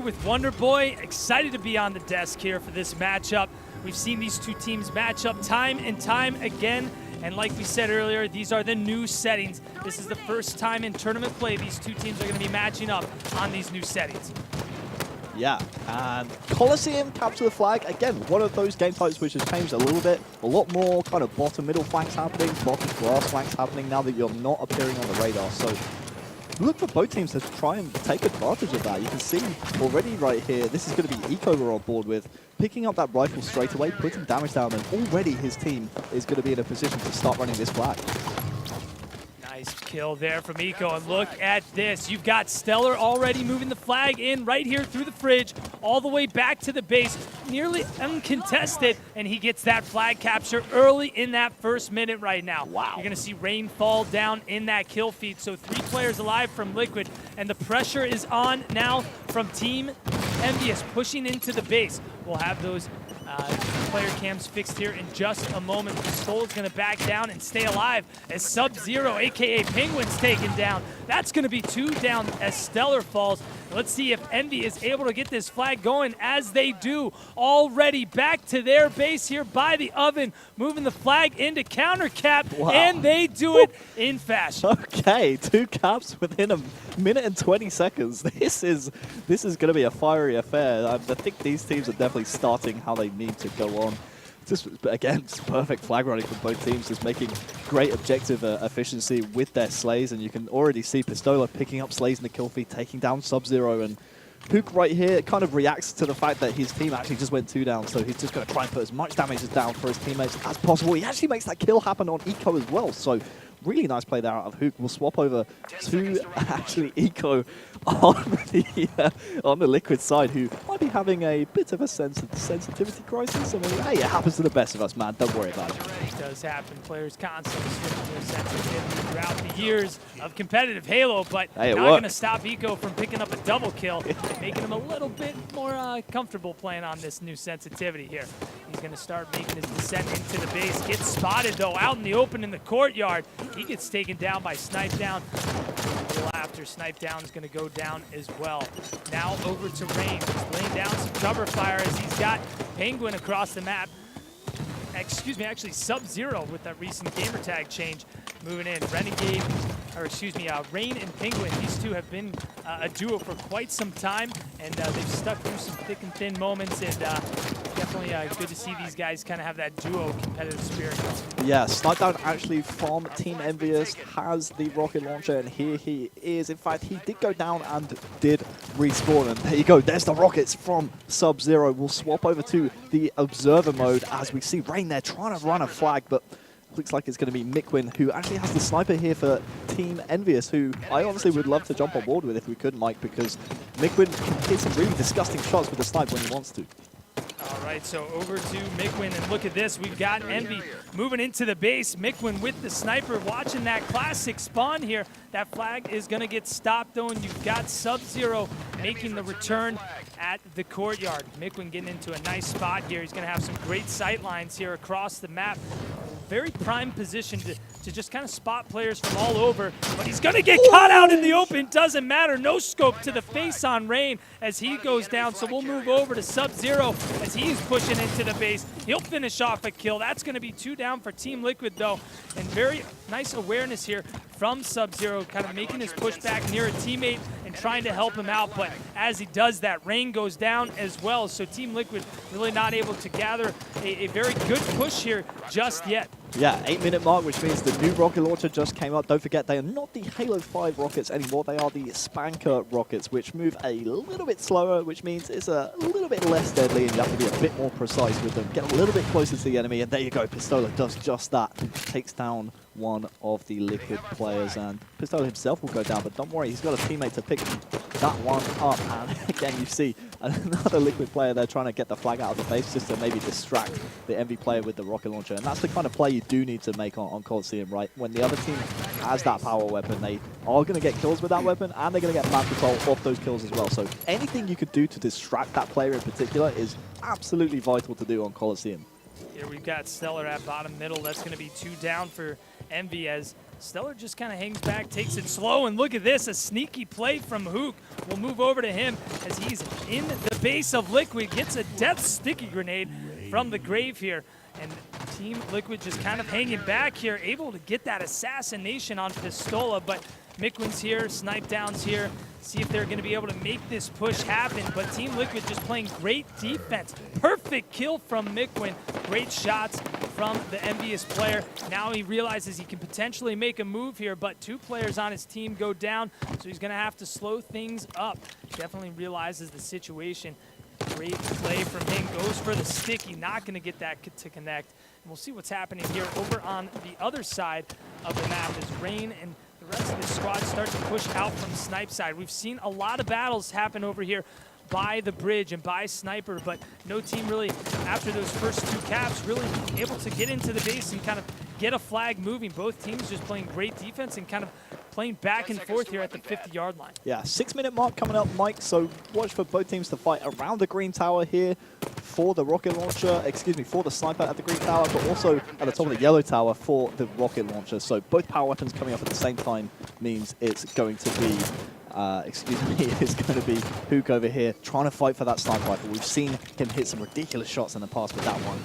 with Wonder Boy. Excited to be on the desk here for this matchup. We've seen these two teams match up time and time again. And like we said earlier, these are the new settings. This is the first time in tournament play these two teams are going to be matching up on these new settings. Yeah, and Coliseum capture the flag. Again, one of those game types which has changed a little bit. A lot more kind of bottom middle flanks happening, bottom grass flanks happening now that you're not appearing on the radar. So look for both teams to try and take advantage of that. You can see already right here, this is going to be Eco we're on board with, picking up that rifle straight away, putting damage down, and already his team is going to be in a position to start running this flag. Nice kill there from Eco, and look at this. You've got Stellar already moving the flag in right here through the fridge, all the way back to the base, nearly uncontested, and he gets that flag capture early in that first minute right now. Wow. You're going to see Rain fall down in that kill feed, so 3 players alive from Liquid, and the pressure is on now from Team EnVyUs pushing into the base. We'll have those player cams fixed here in just a moment. Soul is going to back down and stay alive as Sub-Zero, a.k.a. Penguin's taken down. That's going to be 2 down as Stellar falls. Let's see if Envy is able to get this flag going, as they do. Already back to their base here by the oven, moving the flag into counter cap, and they do it in fashion. Okay, 2 caps within a minute and 20 seconds. This is going to be a fiery affair. I think these teams are definitely starting how they need to go on. Just again, just perfect flag running from both teams, just making great objective efficiency with their slays, and you can already see Pistola picking up slays in the kill feed, taking down Sub-Zero, and Hook right here kind of reacts to the fact that his team actually just went 2 down, so he's just going to try and put as much damage down for his teammates as possible. He actually makes that kill happen on Eco as well, so really nice play there out of Hook. We'll swap over to actually Eco on the Liquid side, who might be having a bit of a sensitivity crisis. I mean, hey, it happens to the best of us, man. Don't worry about it. It does happen. Players constantly switching their sensitivity throughout the years of competitive Halo, but hey, not going to stop Eco from picking up a double kill and making him a little bit more comfortable playing on this new sensitivity here. He's going to start making his descent into the base. Gets spotted, though, out in the open in the courtyard. He gets taken down by Snipe Down. A little after, Snipe Down is going to go down as well. Now over to Rain. He's laying down some cover fire as he's got Penguin across the map. Excuse me, actually Sub-Zero with that recent gamertag change moving in. Renegade, or excuse me, Rain and Penguin, these two have been a duo for quite some time, and they've stuck through some thick and thin moments, and definitely good to see these guys kind of have that duo competitive spirit. Yeah, Snipedown actually from Team EnVyUs has the rocket launcher, and here he is. In fact, he did go down and did respawn, and there you go. There's the rockets from Sub-Zero. We'll swap over to the observer mode as we see Rain there trying to run a flag, but looks like it's going to be Mikwin, who actually has the sniper here for Team EnVyUs, who I honestly would love to jump on board with if we could, Mike, because Mikwin can hit some really disgusting shots with the snipe when he wants to. All right, so over to Mikwin, and look at this. We've got Envy moving into the base. Mikwin with the sniper, watching that classic spawn here. That flag is going to get stopped, though, and you've got Sub-Zero making the return at the courtyard. Mikwin getting into a nice spot here. He's going to have some great sight lines here across the map. Very prime position to just kind of spot players from all over, but he's going to get caught out in the open. Doesn't matter. No scope to the face on Rain as he goes down, so we'll move over to Sub-Zero as he's pushing into the base. He'll finish off a kill. That's going to be 2 down for Team Liquid, though, and very nice awareness here from Sub-Zero, kind of making his push back near a teammate and trying to help him out, but as he does that, Rain goes down as well, so Team Liquid really not able to gather a very good push here just yet. Yeah, 8-minute mark, which means the new rocket launcher just came up. Don't forget, they are not the Halo 5 rockets anymore. They are the Spanker rockets, which move a little bit slower, which means it's a little bit less deadly, and you have to be a bit more precise with them. Get a little bit closer to the enemy, and there you go. Pistola does just that. Takes down one of the Liquid players, and Pistola himself will go down, but don't worry, he's got a teammate to pick that one up. And again, you see another Liquid player there trying to get the flag out of the base just to maybe distract the Envy player with the rocket launcher. And that's the kind of play you do need to make on Coliseum, right? When the other team has that power weapon, they are going to get kills with that weapon, and they're going to get map control off those kills as well. So anything you could do to distract that player in particular is absolutely vital to do on Coliseum. Here we've got Stellar at bottom middle. That's going to be 2 down for Envy as Stellar just kind of hangs back, takes it slow, and look at this, a sneaky play from Hook. We'll move over to him as he's in the base of Liquid, gets a death sticky grenade from the grave here. And Team Liquid just kind of hanging back here, able to get that assassination on Pistola, but Mikwin's here, Snipe Down's here, see if they're going to be able to make this push happen, but Team Liquid just playing great defense. Perfect kill from Mikwin, great shots from the EnVyUs player. Now he realizes he can potentially make a move here, but 2 players on his team go down, so he's going to have to slow things up. Definitely realizes the situation. Great play from him, goes for the sticky, not going to get that to connect. And we'll see what's happening here over on the other side of the map as Rain and the rest of the squad start to push out from Snipe side. We've seen a lot of battles happen over here by the bridge and by Sniper, but no team really, after those first 2 caps, really able to get into the base and kind of get a flag moving. Both teams just playing great defense and kind of playing back and forth here at the 50-yard line. Yeah, 6-minute mark coming up, Mike, so watch for both teams to fight around the green tower here for the rocket launcher, for the sniper at the green tower, but also at the top of the yellow tower for the rocket launcher. So both power weapons coming up at the same time means it's going to be it's going to be Hook over here trying to fight for that sniper rifle. We've seen him hit some ridiculous shots in the past with that one.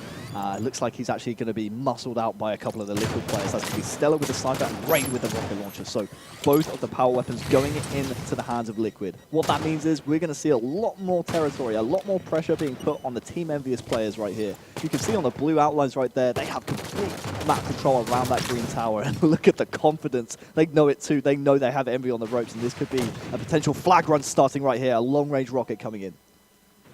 It looks like he's actually going to be muscled out by a couple of the Liquid players. That's going to be Stellar with the sniper and Rain with the rocket launcher. So both of the power weapons going into the hands of Liquid. What that means is we're going to see a lot more territory, a lot more pressure being put on the Team EnVyUs players right here. You can see on the blue outlines right there, they have complete map control around that green tower. And look at the confidence. They know it too. They know they have Envy on the ropes, and this could be a potential flag run starting right here. A long-range rocket coming in.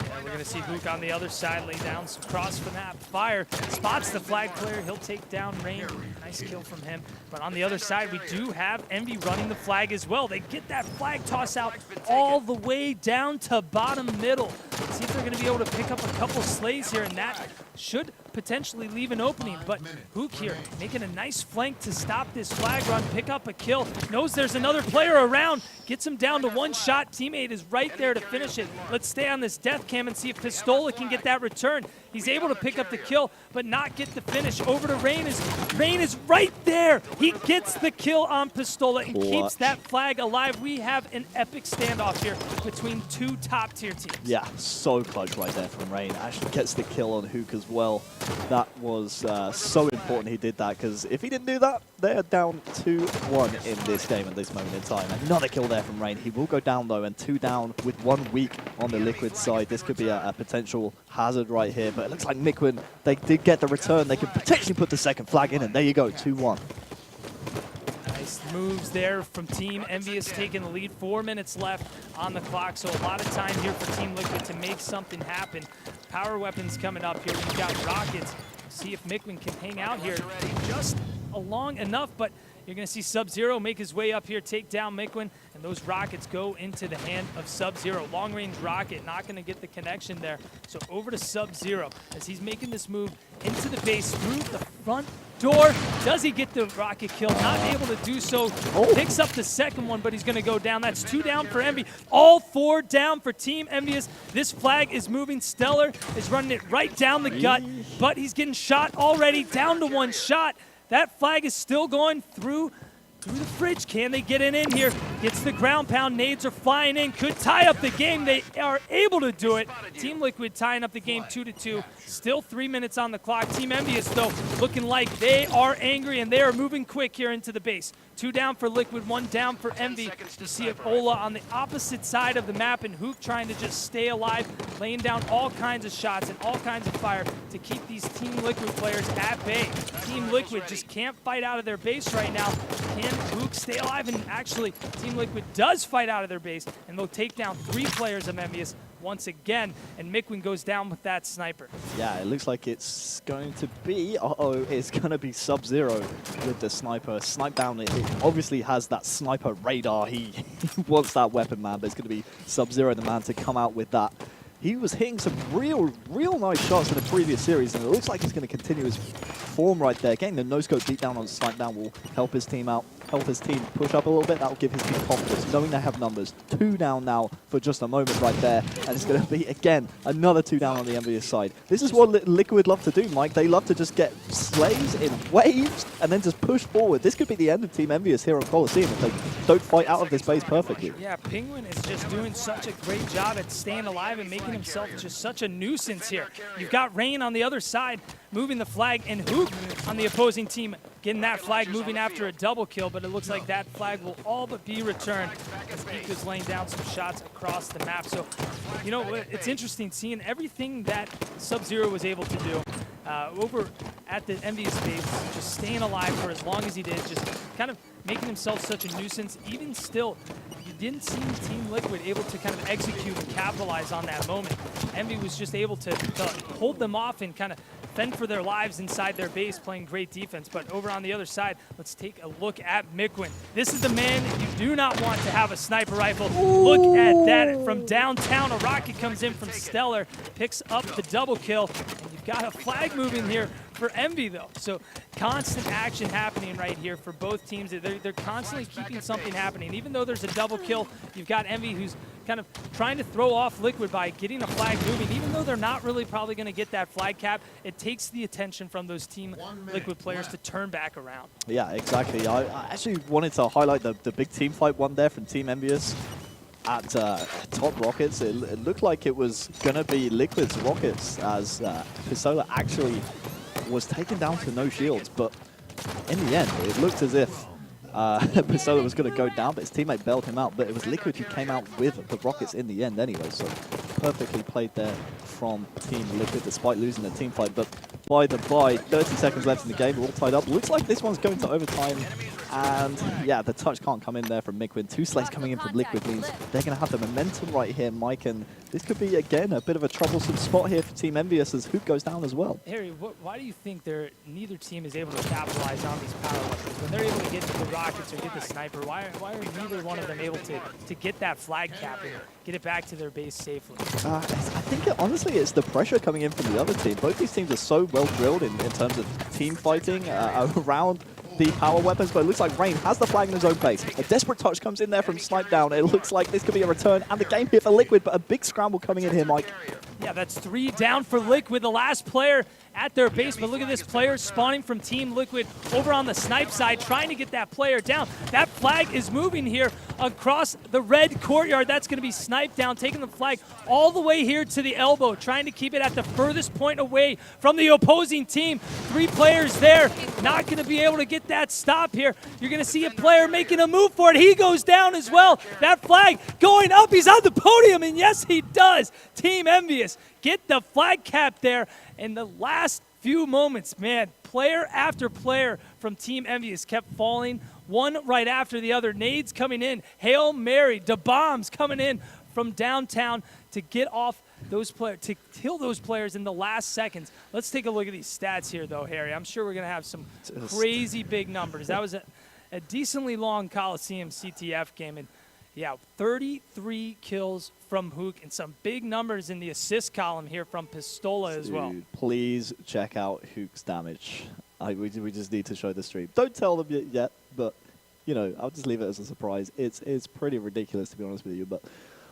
Yeah, we're going to see Hook on the other side lay down some cross from that fire. Spots the flag player. He'll take down Rain. Nice kill from him. But on the other side, we do have Envy running the flag as well. They get that flag toss out all the way down to bottom middle. Let's see if they're going to be able to pick up a couple slays here, and that should potentially leave an opening. But Hook here making a nice flank to stop this flag run, pick up a kill. Knows there's another player around. Gets him down to 1 shot. Teammate is right there to finish it. Let's stay on this death cam and see if Pistola can get that return. He's able to pick up the kill, but not get the finish. Over to Rain is right there. He gets the kill on Pistola and keeps that flag alive. We have an epic standoff here between 2 top-tier teams. Yeah, so clutch right there from Rain. Actually gets the kill on Hook as well. That was so important he did that, because if he didn't do that, they're down 2-1 in this game at this moment in time. Another kill there from Rain. He will go down though, and 2 down with 1 weak on the Liquid side. This could be a potential hazard right here, but it looks like Mikwin, they did get the return. They could potentially put the second flag in, and there you go, 2-1. Nice moves there from Team EnVyUs taking the lead. 4 minutes left on the clock, so a lot of time here for Team Liquid to make something happen. Power weapons coming up here. We've got rockets. See if Mikwin can hang out here just long enough, but you're going to see Sub-Zero make his way up here, take down Mikwin, and those rockets go into the hand of Sub-Zero. Long-range rocket, not going to get the connection there. So over to Sub-Zero as he's making this move into the base through the front door. Does he get the rocket kill? Not able to do so. Picks up the second one, but he's going to go down. That's 2 down for Envy. All 4 down for Team EnVyUs. This flag is moving. Stellar is running it right down the gut, but he's getting shot already, down to 1 shot. That flag is still going through the fridge. Can they get it in here? Gets the ground pound. Nades are flying in. Could tie up the game. They are able to do it. Team Liquid tying up the game 2-2. Still 3 minutes on the clock. Team EnVyUs, though, looking like they are angry, and they are moving quick here into the base. 2 down for Liquid, 1 down for Envy. You see Ola on the opposite side of the map, and Hook trying to just stay alive, laying down all kinds of shots and all kinds of fire to keep these Team Liquid players at bay. Team Liquid just can't fight out of their base right now. Can Hook stay alive? And actually, Team Liquid does fight out of their base, and they'll take down 3 players of EnVyUs once again, and Mikwin goes down with that sniper. Yeah, it looks like it's going to be, it's going to be Sub-Zero with the sniper. Snipe Down, it obviously has that sniper radar. He wants that weapon, man, but it's going to be Sub-Zero, the man, to come out with that. He was hitting some real nice shots in the previous series, and it looks like he's going to continue his form right there. Getting the no-scope beat down on Snipe Down will help his team out. help his team push up a little bit. That'll give his team confidence, knowing they have numbers. 2 down now for just a moment right there. And it's going to be, again, another 2 down on the EnVyUs side. This is what Liquid love to do, Mike. They love to just get slays in waves and then just push forward. This could be the end of Team EnVyUs here on Coliseum if they don't fight out of this base perfectly. Yeah, Penguin is just doing such a great job at staying alive and making himself just such a nuisance here. You've got Rain on the other side moving the flag, and Hook on the opposing team getting that flag moving after a double kill, but it looks like that flag will all but be returned as Ika's laying down some shots across the map. So, you know, it's interesting seeing everything that Sub-Zero was able to do over at the EnVyUs space, just staying alive for as long as he did, just kind of making himself such a nuisance. Even still, you didn't see Team Liquid able to kind of execute and capitalize on that moment. Envy was just able to hold them off and kind of fend for their lives inside their base, playing great defense. But over on the other side, let's take a look at Mikwin. This is the man you do not want to have a sniper rifle. Ooh. Look at that from downtown. A rocket comes in from Stellar, picks up the double kill. And you've got a flag moving here for Envy, though. So constant action happening right here for both teams. They're constantly keeping something happening. Even though there's a double kill, you've got Envy who's kind of trying to throw off Liquid by getting a flag moving. Even though they're not really probably going to get that flag cap, it takes the attention from those Team Liquid players to turn back around. Yeah, exactly. I actually wanted to highlight the big team fight one there from Team EnVyUs at top Rockets. It looked like it was going to be Liquid's Rockets as Pistola actually was taken down to no shields, but in the end, it looked as if Pistola was going to go down, but his teammate bailed him out. But it was Liquid who came out with the Rockets in the end anyway, so perfectly played there from Team Liquid despite losing the team fight. But by the by, 30 seconds left in the game, we're all tied up. Looks like this one's going to overtime. And yeah, the touch can't come in there from Mikwin. 2 slays coming in from Liquid means they're going to have the momentum right here, Mike. And this could be, again, a bit of a troublesome spot here for Team EnVyUs as Hoop goes down as well. Harry, why do you think neither team is able to capitalize on these power weapons? When they're able to get the rockets or get the sniper, why are neither one of them able to get that flag cap and get it back to their base safely? I think, honestly, it's the pressure coming in from the other team. Both these teams are so well drilled in terms of team fighting around the power weapons, but it looks like Rain has the flag in his own base. A desperate touch comes in there from Snipe Down. It looks like this could be a return and the game here for Liquid, but a big scramble coming in here, Mike. Yeah, that's 3 down for Liquid, the last player at their base. But look at this player spawning from Team Liquid over on the snipe side, trying to get that player down. That flag is moving here across the red courtyard. That's going to be Snipe Down, taking the flag all the way here to the elbow, trying to keep it at the furthest point away from the opposing team. 3 players there, not going to be able to get that stop here. You're going to see a player making a move for it. He goes down as well. That flag going up. He's on the podium, and yes, he does. Team EnVyUs get the flag cap there in the last few moments. Man, player after player from Team EnVyUs kept falling, one right after the other. Nades coming in, Hail Mary, the bombs coming in from downtown to get off those players, to kill those players in the last seconds. Let's take a look at these stats here, though, Harry. I'm sure we're going to have some crazy big numbers. That was a decently long Coliseum CTF game, and yeah, 33 kills from Hook and some big numbers in the assist column here from Pistola as well. Dude, please check out Hook's damage. We just need to show the stream. Don't tell them yet, but you know, I'll just leave it as a surprise. It's pretty ridiculous, to be honest with you. But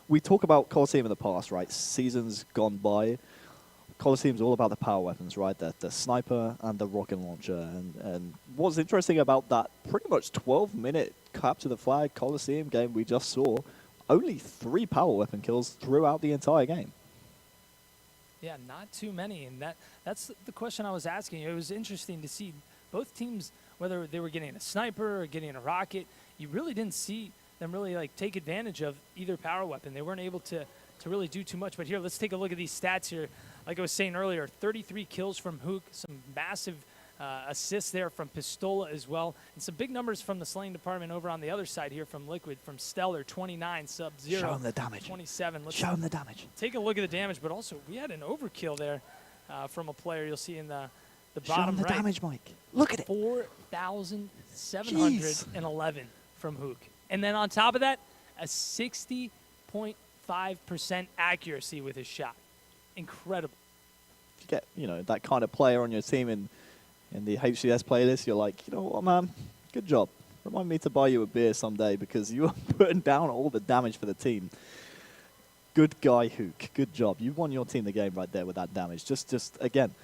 we talk about Coliseum in the past, right? Seasons gone by. Coliseum's all about the power weapons, right? The sniper and the rocket launcher. And what's interesting about that pretty much 12-minute capture the flag Coliseum game we just saw, only 3 power weapon kills throughout the entire game. Yeah, not too many. And that's the question I was asking. It was interesting to see both teams, whether they were getting a sniper or getting a rocket, you really didn't see them really like take advantage of either power weapon. They weren't able to really do too much. But here, let's take a look at these stats here. Like I was saying earlier, 33 kills from Hook, some massive assists there from Pistola as well, and some big numbers from the slaying department over on the other side here from Liquid, from Stellar, 29, Sub-Zero, show him the damage. 27. Let's show him the damage. Take a look at the damage, but also we had an overkill there from a player you'll see in the bottom right. Show him the damage, Mike. Look at it. 4,711 from Hook. And then on top of that, a 60.5% accuracy with his shot. Incredible. If you get, you know, that kind of player on your team in the HCS playlist, you're like, you know what, man, good job. Remind me to buy you a beer someday because you are putting down all the damage for the team. Good guy, Hook. Good job. You won your team the game right there with that damage. Just again,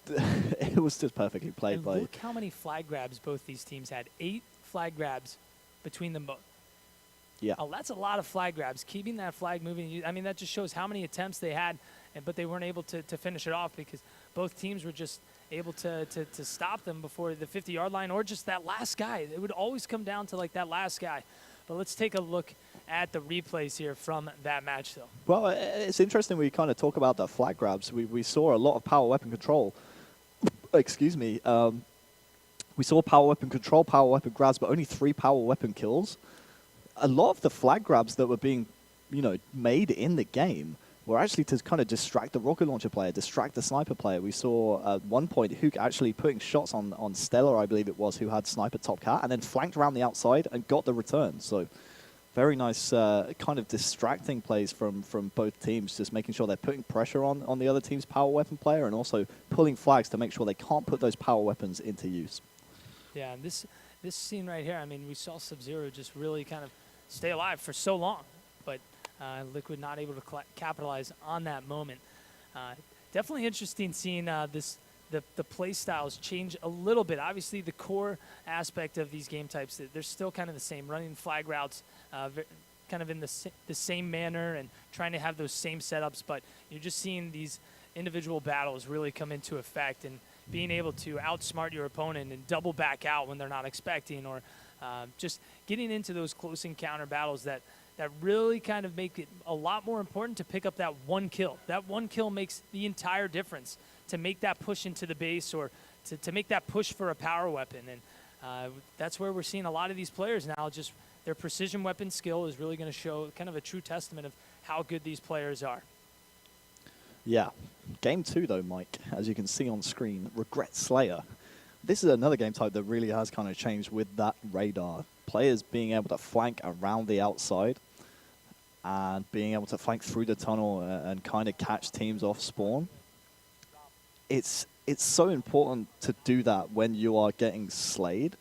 it was just perfectly played And by. look how many flag grabs both these teams had. 8 flag grabs between them both. Yeah. Oh, that's a lot of flag grabs. Keeping that flag moving, I mean, that just shows how many attempts they had, but they weren't able to finish it off because both teams were just able to stop them before the 50-yard line or just that last guy. It would always come down to like that last guy. But let's take a look at the replays here from that match, though. Well, it's interesting we kind of talk about the flag grabs. We saw a lot of power weapon control. Excuse me. We saw power weapon control, power weapon grabs, but only 3 power weapon kills. A lot of the flag grabs that were being, made in the game were actually to kind of distract the rocket launcher player, distract the sniper player. We saw at one point Hook actually putting shots on Stellar, I believe it was, who had sniper top cat, and then flanked around the outside and got the return. So very nice kind of distracting plays from both teams, just making sure they're putting pressure on the other team's power weapon player and also pulling flags to make sure they can't put those power weapons into use. Yeah, and this scene right here, I mean, we saw Sub-Zero just really kind of stay alive for so long, but Liquid not able to capitalize on that moment. Definitely interesting seeing the play styles change a little bit. Obviously, the core aspect of these game types, they're still kind of the same, running flag routes kind of in the same manner and trying to have those same setups, but you're just seeing these individual battles really come into effect and being able to outsmart your opponent and double back out when they're not expecting, or just getting into those close encounter battles that really kind of make it a lot more important to pick up that one kill. That one kill makes the entire difference to make that push into the base or to make that push for a power weapon. And that's where we're seeing a lot of these players now. Just their precision weapon skill is really going to show kind of a true testament of how good these players are. Yeah. Game 2, though, Mike, as you can see on screen, Regret Slayer. This is another game type that really has kind of changed with that radar. Players being able to flank around the outside and being able to flank through the tunnel and kind of catch teams off spawn. It's so important to do that when you are getting slayed,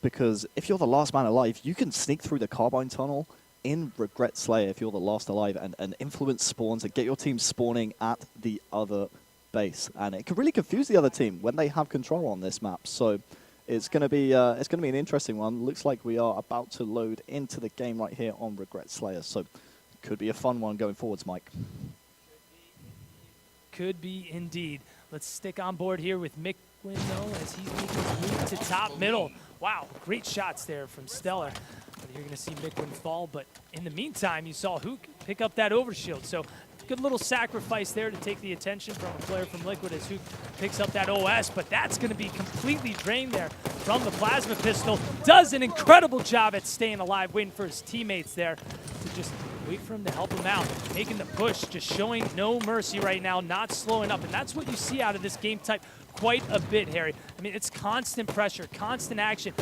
because if you're the last man alive, you can sneak through the carbine tunnel in Regret Slayer if you're the last alive and influence spawns and get your team spawning at the other base. And it can really confuse the other team when they have control on this map. So it's going to be an interesting one. Looks like we are about to load into the game right here on Regret Slayer. So could be a fun one going forwards, Mike. Could be indeed. Let's stick on board here with Mick Winnow as he's making his move to top middle. Wow, great shots there from Stellar. You're going to see Mickwin fall, but in the meantime, you saw Hook pick up that overshield. So good little sacrifice there to take the attention from a player from Liquid as Hook picks up that OS, but that's going to be completely drained there from the plasma pistol. Does an incredible job at staying alive, waiting for his teammates there to just wait for him to help him out. Making the push, just showing no mercy right now, not slowing up. And that's what you see out of this game type quite a bit, Harry. I mean, it's constant pressure, constant action.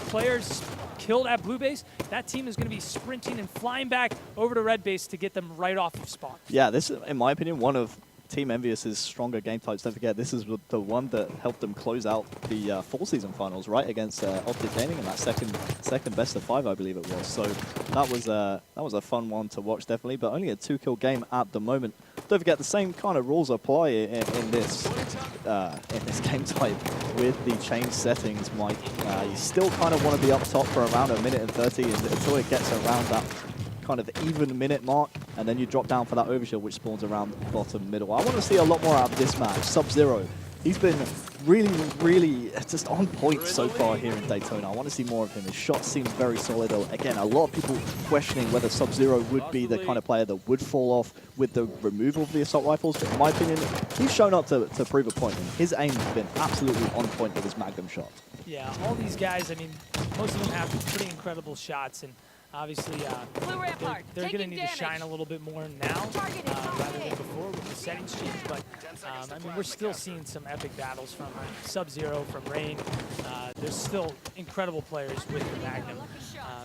Players killed at blue base, that team is going to be sprinting and flying back over to red base to get them right off of spawn. Yeah, this is, in my opinion, one of Team EnVyUs' stronger game types. Don't forget, this is the one that helped them close out the fall season finals, right, against Optic Gaming in that second best of 5, I believe it was. So that was a fun one to watch, definitely, but only a 2-kill game at the moment. Don't forget, the same kind of rules apply in this game type with the change settings, Mike. You still kind of want to be up top for around 1:30 until it gets around that kind of even minute mark, and then you drop down for that overshield, which spawns around bottom middle. I want to see a lot more out of this match. Sub-Zero, he's been really just on point so far here in Daytona. I want to see more of him. His shot seems very solid. Again, a lot of people questioning whether Sub-Zero would be the kind of player that would fall off with the removal of the assault rifles, but in my opinion, he's shown up to prove a point. His aim has been absolutely on point with his Magnum shot. Yeah, all these guys, I mean, most of them have pretty incredible shots, and obviously, they're going to need to shine a little bit more now rather than before with the settings change. But I mean, we're still seeing some epic battles from Sub-Zero, from Rain. There's still incredible players with the Magnum.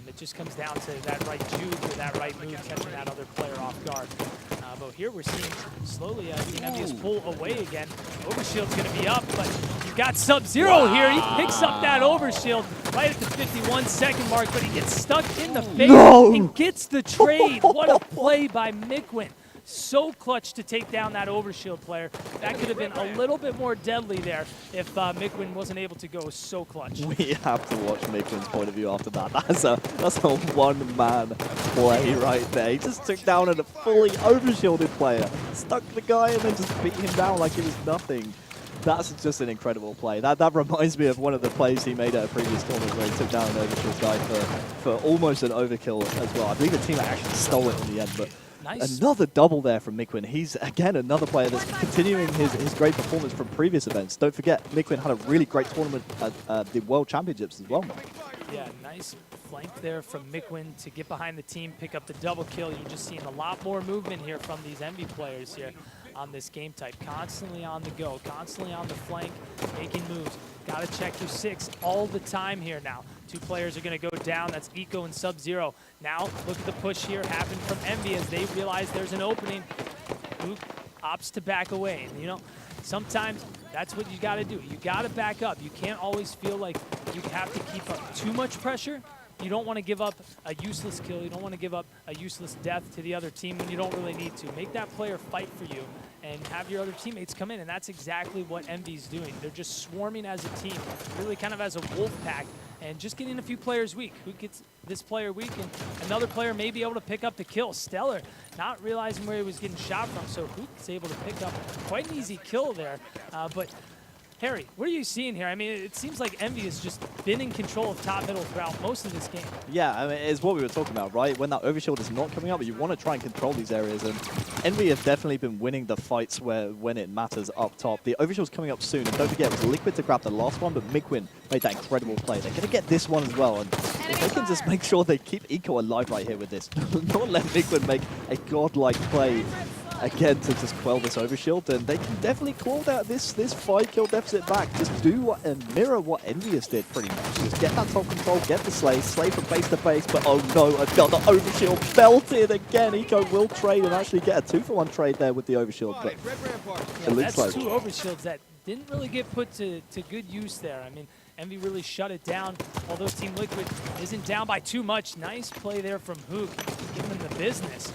It just comes down to that right juke or that right move, catching that other player off guard. But here we're seeing slowly Team EnVyUs pull away again. Overshield's going to be up, but you've got Sub-Zero here. He picks up that Overshield right at the 51-second mark, but he gets stuck in the face and gets the trade. What a play by Mikwin. So clutch to take down that Overshield player. That could have been a little bit more deadly there if Mikwin wasn't able to go so clutch. We have to watch Mikwin's point of view after that. That's a one-man play right there. He just took down a fully overshielded player, stuck the guy, and then just beat him down like it was nothing. That's just an incredible play. That reminds me of one of the plays he made at a previous tournament where he took down an overshield guy for almost an overkill as well. I believe the team actually stole it in the end, but nice. Another double there from Mikwin. He's, again, another player that's continuing his great performance from previous events. Don't forget, Mikwin had a really great tournament at the World Championships as well. Yeah, nice flank there from Mikwin to get behind the team, pick up the double kill. You're just seeing a lot more movement here from these EnVy players here on this game type. Constantly on the go, constantly on the flank, making moves. Got to check your 6 all the time here now. 2 players are going to go down. That's Eco and Sub-Zero. Now, look at the push here happen from EnVy as they realize there's an opening. Luke opts to back away. And, you know, sometimes that's what you got to do. You got to back up. You can't always feel like you have to keep up too much pressure. You don't want to give up a useless kill. You don't want to give up a useless death to the other team when you don't really need to. Make that player fight for you and have your other teammates come in, and that's exactly what EnVy's doing. They're just swarming as a team, really kind of as a wolf pack, and just getting a few players weak. Who gets this player weak, and another player may be able to pick up the kill. Stellar not realizing where he was getting shot from, so Hook's able to pick up quite an easy kill there. But Harry, what are you seeing here? I mean, it seems like EnVy has just been in control of top middle throughout most of this game. Yeah, I mean, it's what we were talking about, right? When that overshield is not coming up, you want to try and control these areas, and EnVy have definitely been winning the fights when it matters up top. The overshield's coming up soon, and don't forget, it was Liquid to grab the last one, but Mikwin made that incredible play. They're going to get this one as well, and if they can just make sure they keep Eco alive right here with this, not let Mikwin make a godlike play again to just quell this overshield, then they can definitely claw that this 5-kill deficit back. Just do what and mirror what EnVyUs did pretty much. Just get that top control, get the slay from base to base, but oh no, another overshield belted again. Eco will trade and actually get a 2-for-1 trade there with the overshield, but it looks like 2 overshields that didn't really get put to good use there. I mean, EnVy really shut it down, although Team Liquid isn't down by too much. Nice play there from Hook, giving him the business.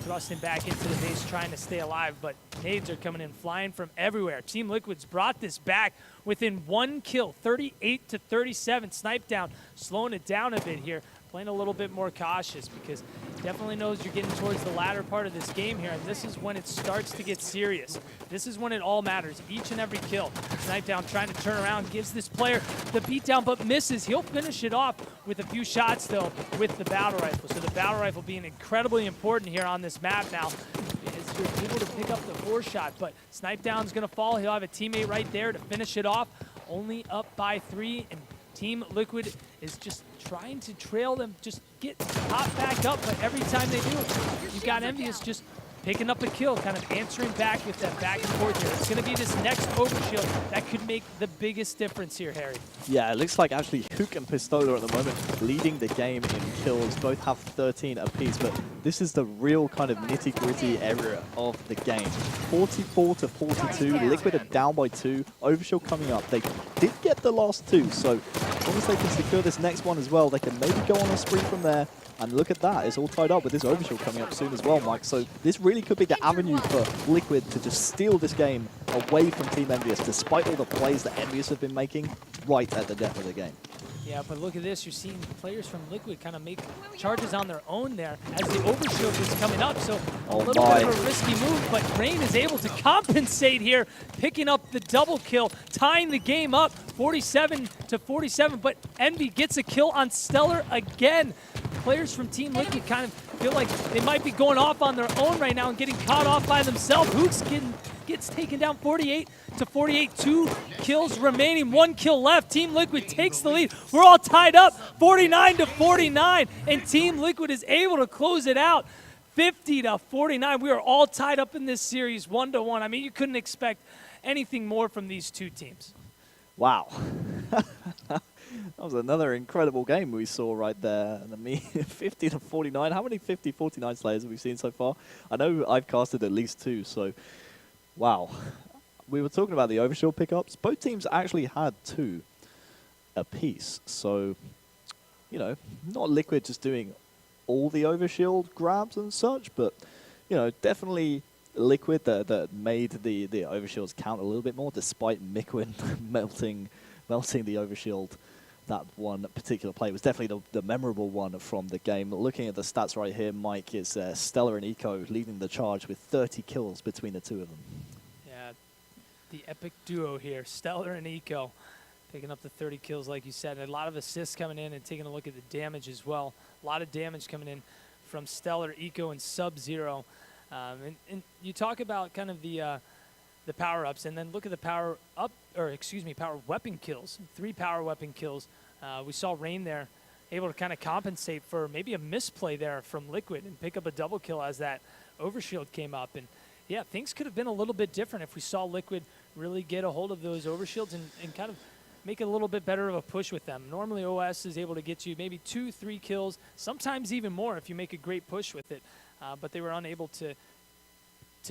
Thrusting back into the base, trying to stay alive, but nades are coming in flying from everywhere. Team Liquid's brought this back within 1 kill, 38-37. Snipe down, slowing it down a bit here. Playing a little bit more cautious because definitely knows you're getting towards the latter part of this game here, and this is when it starts to get serious. This is when it all matters, each and every kill. Snipe down trying to turn around, gives this player the beatdown, but misses. He'll finish it off with a few shots, though, with the battle rifle. So the battle rifle being incredibly important here on this map now, as you're able to pick up the 4-shot, but Snipe down's going to fall. He'll have a teammate right there to finish it off, only up by 3, and Team Liquid is just trying to trail them, just get hot back up, but every time they do, you've got EnVyUs just picking up a kill, kind of answering back with that back and forth here. It's going to be this next overshield that could make the biggest difference here, Harry. Yeah, it looks like actually Hook and Pistola at the moment leading the game in kills. Both have 13 apiece, but this is the real kind of nitty-gritty area of the game. 44-42, Liquid are down by 2, overshield coming up. They did get the last 2, so as long as they can secure this next one as well, they can maybe go on a spree from there. And look at that, it's all tied up with this overshield coming up soon as well, Mike. So this really could be the avenue for Liquid to just steal this game away from Team EnVyUs, despite all the plays that EnVyUs have been making right at the depth of the game. Yeah, but look at this. You're seeing players from Liquid kind of make charges on their own there as the overshield is coming up. So a little bit of a risky move, but Rain is able to compensate here, picking up the double kill, tying the game up 47-47. But EnVy gets a kill on Stellar again. Players from Team Liquid kind of feel like they might be going off on their own right now and getting caught off by themselves. Hooks gets taken down 48-48. 2 kills remaining, 1 kill left. Team Liquid takes the lead. We're all tied up 49-49, and Team Liquid is able to close it out. 50-49. We are all tied up in this series 1-1. I mean, you couldn't expect anything more from these two teams. Wow. That was another incredible game we saw right there. And I mean, 50-49. How many 50-49 Slayers have we seen so far? I know I've casted at least 2, so wow. We were talking about the Overshield pickups. Both teams actually had 2 apiece. So, you know, not Liquid just doing all the Overshield grabs and such, but, you know, definitely Liquid that made the Overshields count a little bit more, despite Mikwin melting the Overshield. That one particular play was definitely the memorable one from the game. Looking at the stats right here, Mike, is Stellar and Eco leading the charge with 30 kills between the two of them. Yeah, the epic duo here, Stellar and Eco, picking up the 30 kills, like you said. A lot of assists coming in, and taking a look at the damage as well. A lot of damage coming in from Stellar, Eco, and Sub-Zero. And you talk about kind of the power-ups, and then look at the power weapon kills. 3 power weapon kills. We saw Rain there able to kind of compensate for maybe a misplay there from Liquid and pick up a double kill as that Overshield came up. And yeah, things could have been a little bit different if we saw Liquid really get a hold of those Overshields and kind of make it a little bit better of a push with them. Normally OS is able to get you maybe 2-3 kills, sometimes even more if you make a great push with it. But they were unable to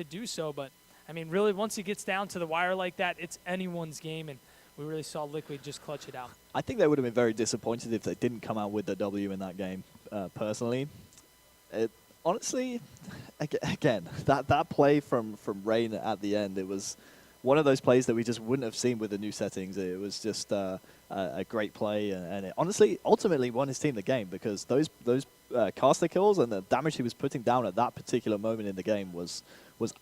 do so. But I mean, really, once it gets down to the wire like that, it's anyone's game, and we really saw Liquid just clutch it out. I think they would have been very disappointed if they didn't come out with the W in that game, personally. Honestly, again, that play from Rain at the end, it was one of those plays that we just wouldn't have seen with the new settings. It was just a great play, and it honestly, ultimately won his team the game, because those caster kills and the damage he was putting down at that particular moment in the game was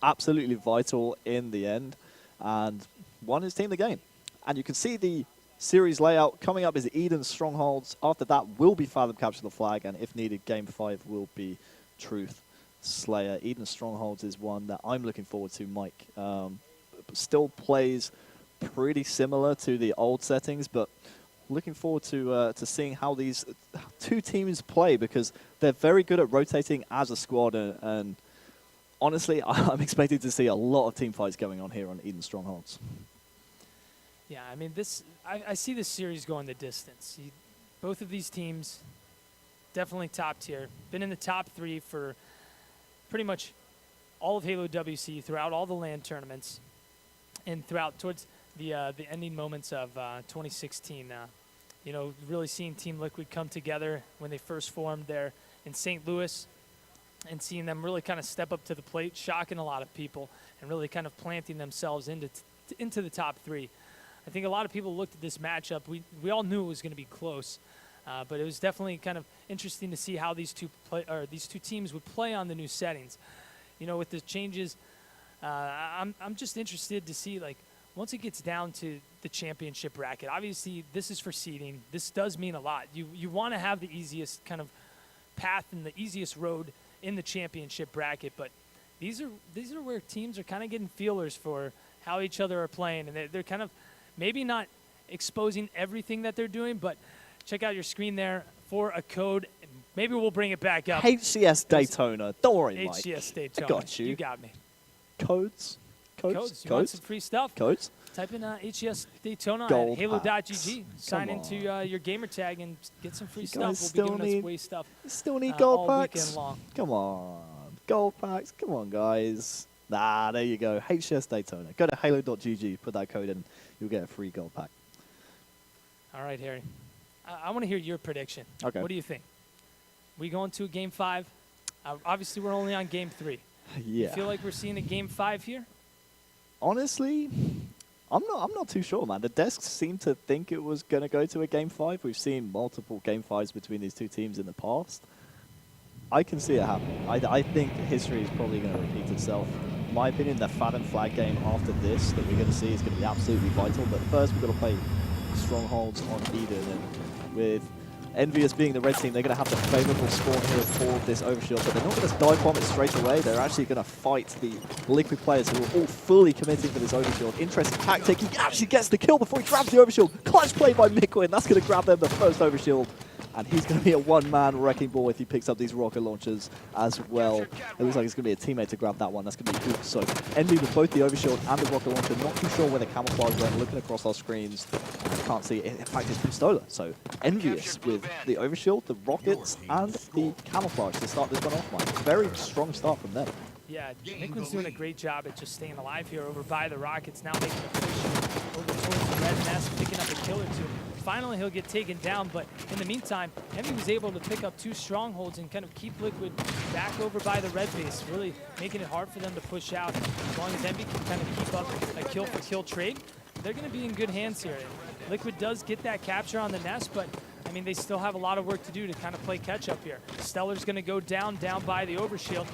absolutely vital in the end, and won his team the game. And you can see the series layout. Coming up is Eden Strongholds. After that will be Fathom Capture the Flag, and if needed, Game 5 will be Truth Slayer. Eden Strongholds is one that I'm looking forward to, Mike. Still plays pretty similar to the old settings, but looking forward to seeing how these two teams play, because they're very good at rotating as a squad, and honestly, I'm expecting to see a lot of team fights going on here on Eden Strongholds. Yeah, I mean, I see this series going the distance. Both of these teams, definitely top tier. Been in the top 3 for pretty much all of Halo WC, throughout all the LAN tournaments, and throughout towards the ending moments of 2016. You know, really seeing Team Liquid come together when they first formed there in St. Louis, and seeing them really kind of step up to the plate, shocking a lot of people, and really kind of planting themselves into the top 3. I think a lot of people looked at this matchup. We all knew it was going to be close, but it was definitely kind of interesting to see how these two teams would play on the new settings. You know, with the changes, I'm just interested to see, like, once it gets down to the championship bracket. Obviously, this is for seeding. This does mean a lot. You want to have the easiest kind of path and the easiest road in the championship bracket, but these are where teams are kind of getting feelers for how each other are playing, and they're kind of maybe not exposing everything that they're doing, but check out your screen there for a code. Maybe we'll bring it back up. HCS Daytona. Don't worry, Mike. HCS Daytona. I got you. You got me. Codes. You want some free stuff? Codes. Type in HCS Daytona Gold at halo.gg. Sign into your gamer tag and get some free stuff. We'll be giving us away stuff. Still need gold all packs? Weekend long. Come on. Gold packs. Come on, guys. There you go. HCS Daytona. Go to halo.gg, put that code in, you'll get a free gold pack. All right, Harry. I want to hear your prediction. Okay. What do you think? We going to a Game 5? Obviously, we're only on Game 3. Yeah. You feel like we're seeing a Game 5 here? Honestly, I'm not too sure, man. The desks seem to think it was going to go to a Game 5. We've seen multiple Game 5s between these two teams in the past. I can see it happening. I think history is probably going to repeat itself. In my opinion, the Fathom Flag game after this that we're going to see is going to be absolutely vital. But first, we've got to play Strongholds on Eden. And with EnVyUs being the red team, they're going to have the favorable spawn here for this Overshield. But they're not going to dive bomb it straight away. They're actually going to fight the Liquid players who are all fully committing for this Overshield. Interesting tactic. He actually gets the kill before he grabs the Overshield. Clutch play by Mikwin. That's going to grab them the first Overshield. and he's going to be a one-man wrecking ball if he picks up these rocket launchers as well. It looks like it's going to be a teammate to grab that one. That's going to be Hook. So EnVy with both the overshield and the rocket launcher. Not too sure where the camouflage went. Looking across our screens, can't see. In fact, it's Pistola. So EnVyUs with the overshield, the rockets, and the camouflage to start this one off, Mike. Very strong start from them. Yeah, McWin's doing a great job at just staying alive here over by the Rockets. Now making a push over towards the red nest, picking up a kill or two. Finally, he'll get taken down, but in the meantime, EnVy was able to pick up 2 strongholds and kind of keep Liquid back over by the red base, really making it hard for them to push out. As long as EnVy can kind of keep up a kill-for-kill trade, they're going to be in good hands here. Liquid does get that capture on the nest, but I mean, they still have a lot of work to do to kind of play catch-up here. Stellar's going to go down by the overshield.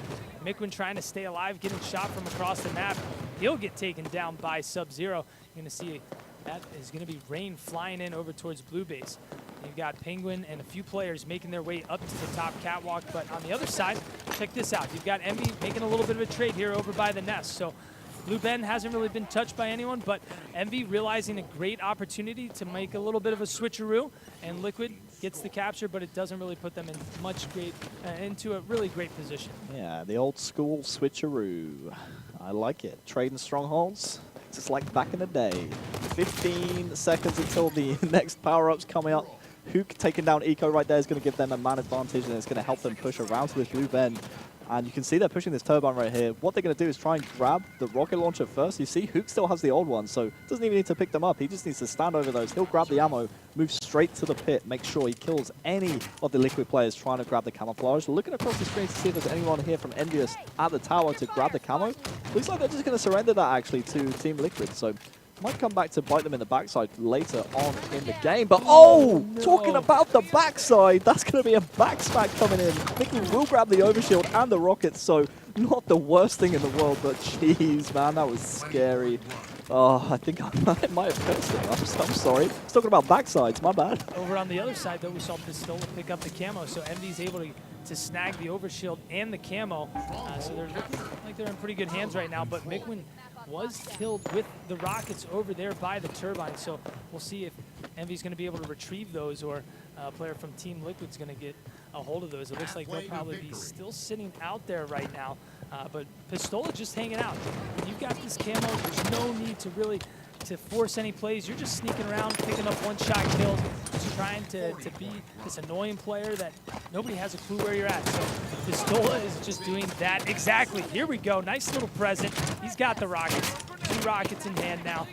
McWin trying to stay alive, getting shot from across the map. He'll get taken down by Sub-Zero. You're going to see that is going to be Rain flying in over towards blue base. You've got Penguin and a few players making their way up to the top catwalk, but on the other side, check this out. You've got EnVy making a little bit of a trade here over by the nest. So Blue Ben hasn't really been touched by anyone, but EnVy realizing a great opportunity to make a little bit of a switcheroo, and Liquid gets the capture, but it doesn't really put them in into a really great position. Yeah, the old school switcheroo. I like it. Trading strongholds, just like back in the day. 15 seconds until the next power-up's coming up. Hook taking down Eco right there is going to give them a man advantage, and it's going to help them push around to this blue Ben. And you can see they're pushing this turbine right here. What they're going to do is try and grab the rocket launcher first. You see, Hook still has the old one, so doesn't even need to pick them up. He just needs to stand over those. He'll grab the ammo, move straight to the pit, make sure he kills any of the Liquid players trying to grab the camouflage. Looking across the screen to see if there's anyone here from EnVyUs at the tower to grab the camo. Looks like they're just going to surrender that, actually, to Team Liquid. So might come back to bite them in the backside later on in the game. But no. Talking about the backside, that's going to be a back smack coming in. Liquid will grab the overshield and the rockets, so not the worst thing in the world, but jeez, man, that was scary. Oh, I think I might have cursed him. I'm sorry. I was talking about backsides, my bad. Over on the other side, though, we saw Pistola pick up the camo, so EnVy's able to snag the overshield and the camo. So they're looking like they're in pretty good hands right now, but McWin was killed with the rockets over there by the turbine, so we'll see if EnVy's going to be able to retrieve those, or a player from Team Liquid's going to get a hold of those. It looks like they'll probably be still sitting out there right now, but Pistola just hanging out. When you've got this camo, there's no need to really force any plays. You're just sneaking around, picking up one-shot kills, just trying to be this annoying player that nobody has a clue where you're at. So Pistola is just doing that exactly. Here we go. Nice little present. He's got the rockets. 2 rockets in hand now.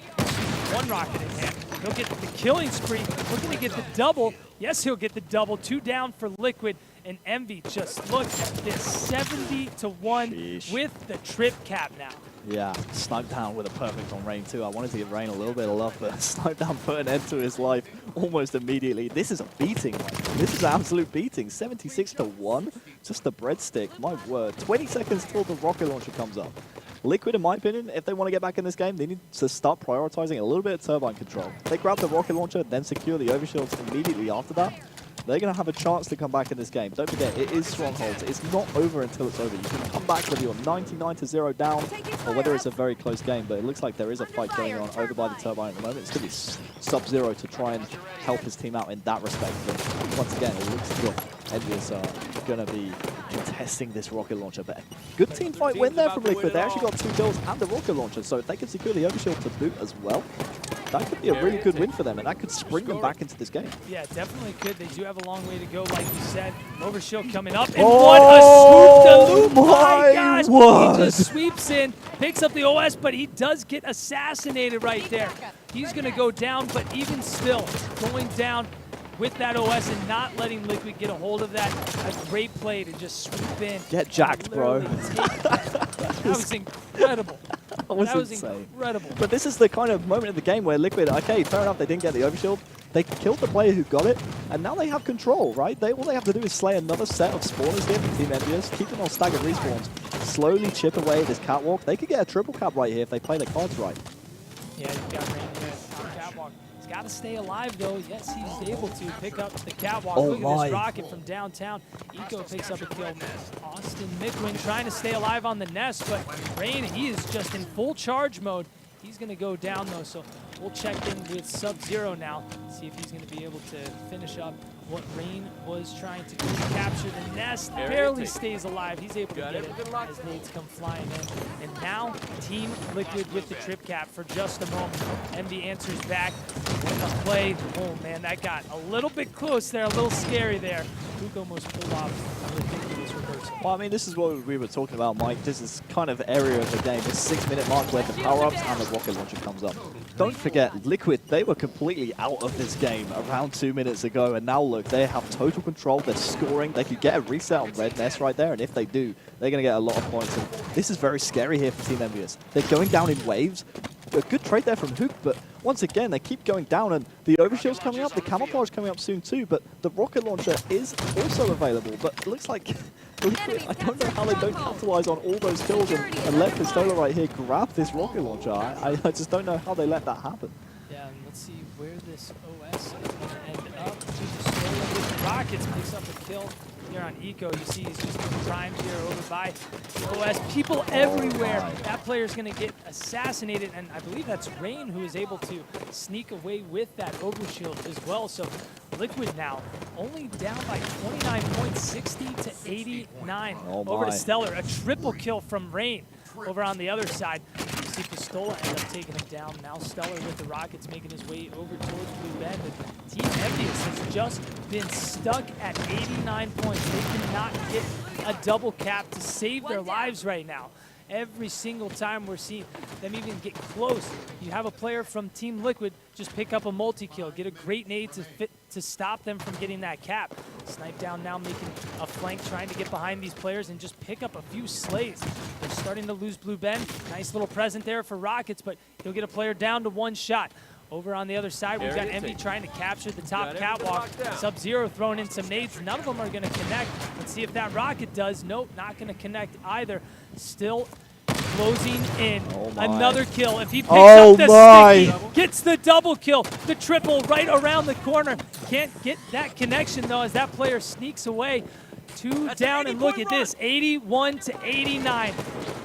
1 rocket in hand. He'll get the killing spree. Looking to get the double. Yes, he'll get the double. 2 down for Liquid. And EnVy, just look at this. 70-1 with the trip cap now. Yeah, sniped down with a perfect on Rain too. I wanted to give Rain a little bit of love, but sniped down put an end to his life almost immediately. This is a beating. This is an absolute beating. 76-1. Just the breadstick, my word. 20 seconds till the rocket launcher comes up. Liquid, in my opinion, if they want to get back in this game, they need to start prioritizing a little bit of turbine control. They grab the rocket launcher, then secure the overshields immediately after that. They're going to have a chance to come back in this game. Don't forget, it is Strongholds. It's not over until it's over. You can come back whether you're 99-0 down or whether it's a very close game, but it looks like there is a fight going on over by the turbine at the moment. It's going to be Sub-Zero to try and help his team out in that respect. But once again, it looks like EnVyUs are going to be contesting this rocket launcher. But good team fight win there from Liquid. They actually got 2 kills and the rocket launcher, so if they can secure the overshield to boot as well, that could be a really good win for them, and that could spring them back into this game. Yeah, definitely could. They do have a long way to go, like you said. Overshield coming up, and what a swoop to loop! My gosh, he just sweeps in, picks up the OS, but he does get assassinated right there. He's going to go down, but even still, going down with that OS and not letting Liquid get a hold of that. A great play to just swoop in. Get jacked, bro. That was incredible. That was insane. Incredible. But this is the kind of moment of the game where Liquid, okay, fair enough, they didn't get the overshield. They killed the player who got it, and now they have control, right? All they have to do is slay another set of spawners here from Team EnVyUs, keep them on staggered respawns, slowly chip away at this catwalk. They could get a triple cap right here if they play their cards right. Yeah, you've got Rain here on catwalk. He's got to stay alive, though. Yes, he's able to pick up the catwalk. Look at this rocket from downtown. Eco picks up a kill. Austin McWin trying to stay alive on the nest, but Rain, he is just in full charge mode. He's going to go down, though, so we'll check in with Sub-Zero now, see if he's going to be able to finish up what Rain was trying to do to capture the nest. Barely stays alive. He's able to get it as nades come flying in. And now, Team Liquid with the trip cap for just a moment. EnVy answers back. What a play. Oh, man, that got a little bit close there, a little scary there. Luke almost pulled off a ridiculous reversal. Well, I mean, this is what we were talking about, Mike. This is kind of area of the game, this 6-minute mark where the power-ups and the rocket launcher comes up. Don't forget, Liquid, they were completely out of this game around 2 minutes ago, and now look, they have total control, they're scoring, they could get a reset on Red Nest right there, and if they do, they're going to get a lot of points. And this is very scary here for Team EnVyUs. They're going down in waves. A good trade there from Hook, but once again, they keep going down, and the overshield's coming up, the camouflage coming up soon too, but the rocket launcher is also available, but it looks like Liquid, I don't know how they don't capitalize on all those kills and let Pistola right here grab this rocket launcher. I just don't know how they let that happen. Yeah, and let's see where this OS is going to end up. Pistola with the Rockets picks up a kill here on Eco. You see he's just primed here over by the OS. People everywhere. That player's going to get assassinated, and I believe that's Rain who is able to sneak away with that overshield as well. So Liquid now only down by 29 points, 60 to 89 over to Stellar. A triple kill from Rain over on the other side. You see Pistola end up taking him down. Now Stellar with the Rockets making his way over towards Blue Bend. And Team EnVyUs has just been stuck at 89 points. They cannot get a double cap to save their lives right now. Every single time we're seeing them even get close, you have a player from Team Liquid just pick up a multi-kill, get a great nade to stop them from getting that cap. Snipe down now, making a flank, trying to get behind these players and just pick up a few slays. They're starting to lose Blue Bend. Nice little present there for Rockets, but he'll get a player down to one shot. Over on the other side, we've got EnVy trying to capture the top catwalk. Sub-Zero throwing in some nades. None of them are going to connect. Let's see if that rocket does. Nope, not going to connect either. Still closing in. Another kill. If he picks up the sticky, gets the double kill. The triple right around the corner. Can't get that connection, though, as that player sneaks away. Two down, and look at this, 81 to 89.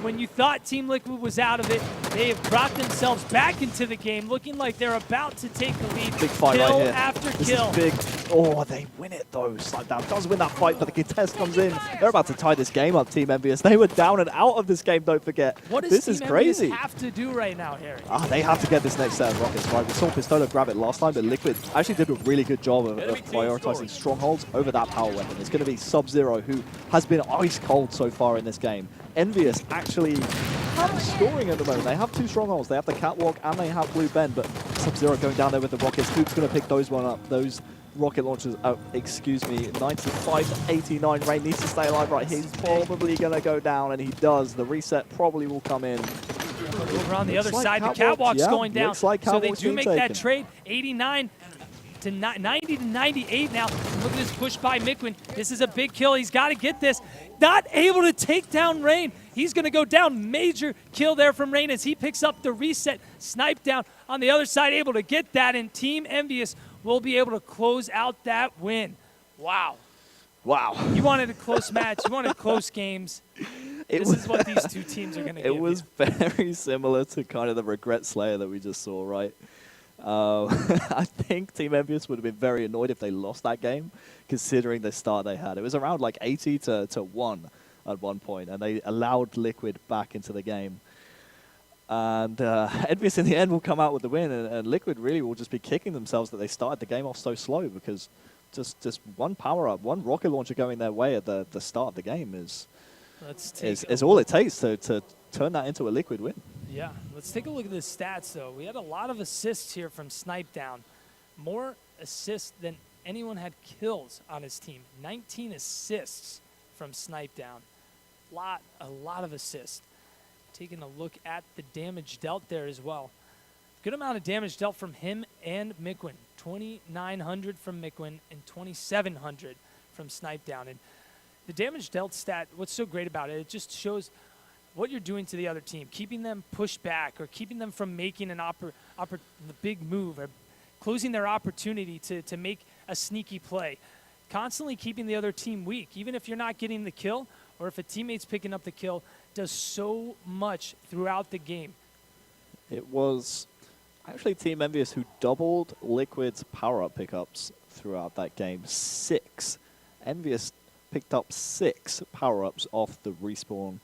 When you thought Team Liquid was out of it, they have brought themselves back into the game, looking like they're about to take the lead. Big fight kill right here. After this kill. Is big. Oh, they win it though. Slidedown does win that fight, but the contest comes in. They're about to tie this game up, Team EnVyUs. They were down and out of this game, don't forget. What does this is Team crazy. EnVyUs have to do right now, Harry? They have to get this next set of rockets right. We saw Pistola grab it last time, but Liquid actually did a really good job of prioritizing strongholds over that power weapon. It's going to be Sub-Zero, who has been ice cold so far in this game. EnVyUs actually have scoring at the moment. They have two strongholds. They have the catwalk and they have Blue Bend, but Sub-Zero going down there with the rockets. Hoop's going to pick those one up. Those rocket launchers, 95 to 89. Rain needs to stay alive right here. He's probably going to go down, and he does. The reset probably will come in. Over on the other side, the catwalk's going down. Like so they do make that trade. 89 to 90 to 98 now. Look at this push by Mikwin. This is a big kill. He's got to get this. Not able to take down Rain. He's going to go down. Major kill there from Rain as he picks up the reset. Snipe down on the other side, able to get that, and Team EnVyUs will be able to close out that win. Wow. Wow. You wanted a close match. You wanted close games. This is what these two teams are going to give It was very similar to kind of the Regret Slayer that we just saw, right? I think Team EnVyUs would have been very annoyed if they lost that game, considering the start they had. It was around like 80 to 1 at one point, and they allowed Liquid back into the game. And EnVyUs in the end will come out with the win, and Liquid really will just be kicking themselves that they started the game off so slow, because just one power-up, one rocket launcher going their way at the start of the game is all it takes to turn that into a Liquid win. Yeah, let's take a look at the stats, though. We had a lot of assists here from Snipe Down. More assists than anyone had kills on his team. 19 assists from Snipe Down. A lot of assists. Taking a look at the damage dealt there as well. Good amount of damage dealt from him and Mikwin. 2,900 from Mikwin and 2,700 from Snipe Down. And the damage dealt stat, what's so great about it, it just shows what you're doing to the other team, keeping them pushed back or keeping them from making the big move or closing their opportunity to make a sneaky play. Constantly keeping the other team weak, even if you're not getting the kill or if a teammate's picking up the kill, does so much throughout the game. It was actually Team EnVyUs who doubled Liquid's power-up pickups throughout that game. 6. EnVyUs picked up 6 power-ups off the respawn.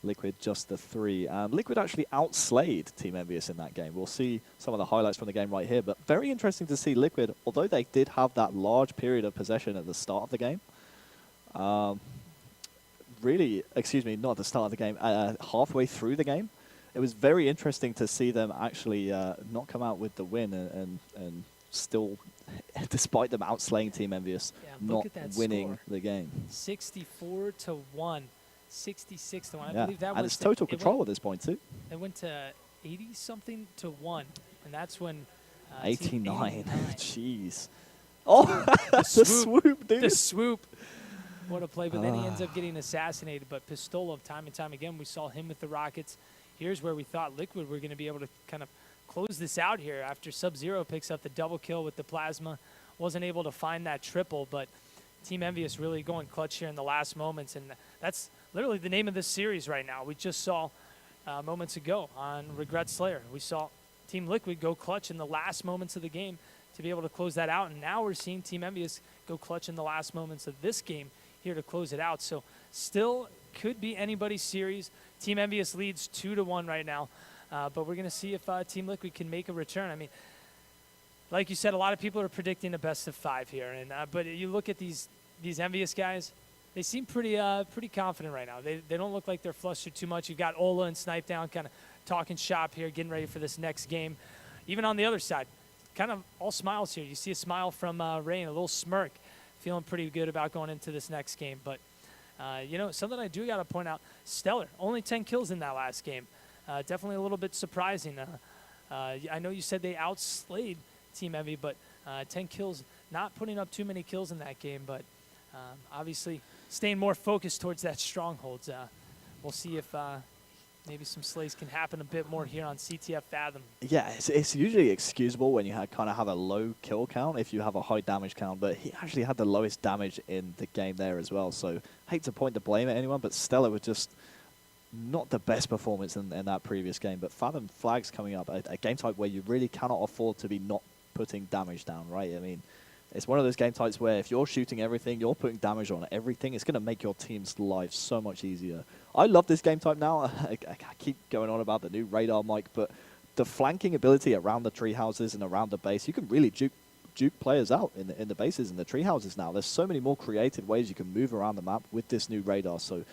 Liquid just the 3. And Liquid actually outslayed Team EnVyUs in that game. We'll see some of the highlights from the game right here. But very interesting to see Liquid, although they did have that large period of possession at the start of the game. Really, excuse me, not at the start of the game, halfway through the game. It was very interesting to see them actually not come out with the win and still, despite them outslaying Team EnVyUs, not winning the game. 64-1. 66-1. I Yeah, believe that and was it's total control at this point too. It went to 80-something to 1, and that's when 89. Jeez. Oh, the swoop, dude. The swoop. What a play, but then he ends up getting assassinated. But Pistolov, time and time again, we saw him with the Rockets. Here's where we thought Liquid were going to be able to kind of close this out here after Sub-Zero picks up the double kill with the Plasma. Wasn't able to find that triple, but Team EnVyUs really going clutch here in the last moments, and that's literally the name of this series right now. We just saw moments ago on Regret Slayer. We saw Team Liquid go clutch in the last moments of the game to be able to close that out, and now we're seeing Team EnVyUs go clutch in the last moments of this game here to close it out. So still could be anybody's series. Team EnVyUs leads 2-1 right now, but we're going to see if Team Liquid can make a return. I mean, like you said, a lot of people are predicting a best of 5 here, and but you look at these EnVyUs guys, they seem pretty confident right now. They don't look like they're flustered too much. You've got Ola and Snipe Down kind of talking shop here, getting ready for this next game. Even on the other side, kind of all smiles here. You see a smile from Rain, a little smirk, feeling pretty good about going into this next game. But, you know, something I do got to point out, Stellar, only 10 kills in that last game. Definitely a little bit surprising. I know you said they outslayed Team EnVy, but 10 kills, not putting up too many kills in that game, but obviously staying more focused towards that strongholds. We'll see if maybe some slays can happen a bit more here on CTF Fathom. Yeah, it's usually excusable when you kind of have a low kill count if you have a high damage count, but he actually had the lowest damage in the game there as well. So hate to point the blame at anyone, but Stellar was just not the best performance in that previous game. But Fathom Flag's coming up, a game type where you really cannot afford to be not putting damage down, right? I mean, it's one of those game types where if you're shooting everything, you're putting damage on everything, it's going to make your team's life so much easier. I love this game type now. I keep going on about the new radar mic, but the flanking ability around the tree houses and around the base, you can really juke players out in the bases and the tree houses now. There's so many more creative ways you can move around the map with this new radar. So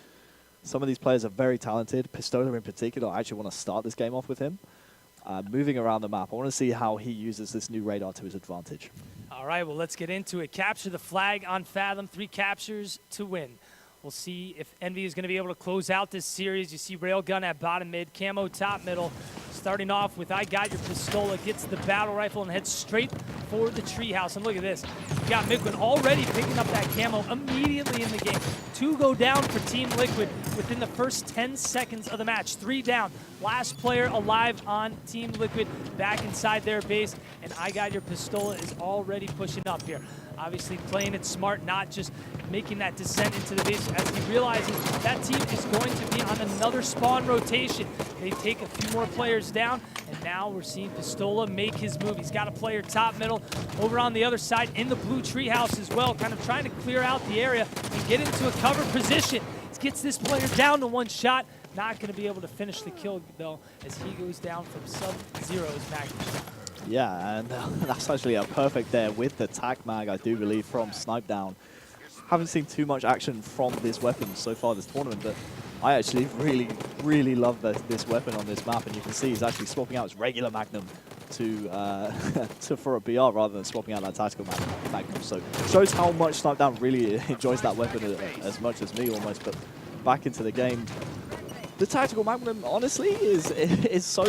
some of these players are very talented. Pistola in particular, I actually want to start this game off with him. Moving around the map, I want to see how he uses this new radar to his advantage. All right, well, let's get into it. Capture the flag on Fathom, 3 captures to win. We'll see if Envy is going to be able to close out this series. You see Railgun at bottom mid, Camo top middle. Starting off with I Got Your Pistola, gets the battle rifle and heads straight for the treehouse. And look at this. You got Miquin already picking up that camo immediately in the game. 2 go down for Team Liquid within the first 10 seconds of the match. 3 down. Last player alive on Team Liquid back inside their base. And I Got Your Pistola is already pushing up here. Obviously playing it smart, not just making that descent into the base as he realizes that team is going to be on another spawn rotation. They take a few more players down, and now we're seeing Pistola make his move. He's got a player top middle over on the other side in the blue treehouse as well, kind of trying to clear out the area and get into a cover position. He gets this player down to 1 shot. Not going to be able to finish the kill, though, as he goes down from Sub-Zero's Magnum shot. Yeah, and that's actually a perfect there with the tac mag, I do believe, from Snipe Down. Haven't seen too much action from this weapon so far this tournament, but I actually really love this weapon on this map, and you can see he's actually swapping out his regular Magnum for a BR rather than swapping out that tactical Magnum. So shows how much Snipe Down really enjoys that weapon as much as me almost. But back into the game, the tactical Magnum honestly is so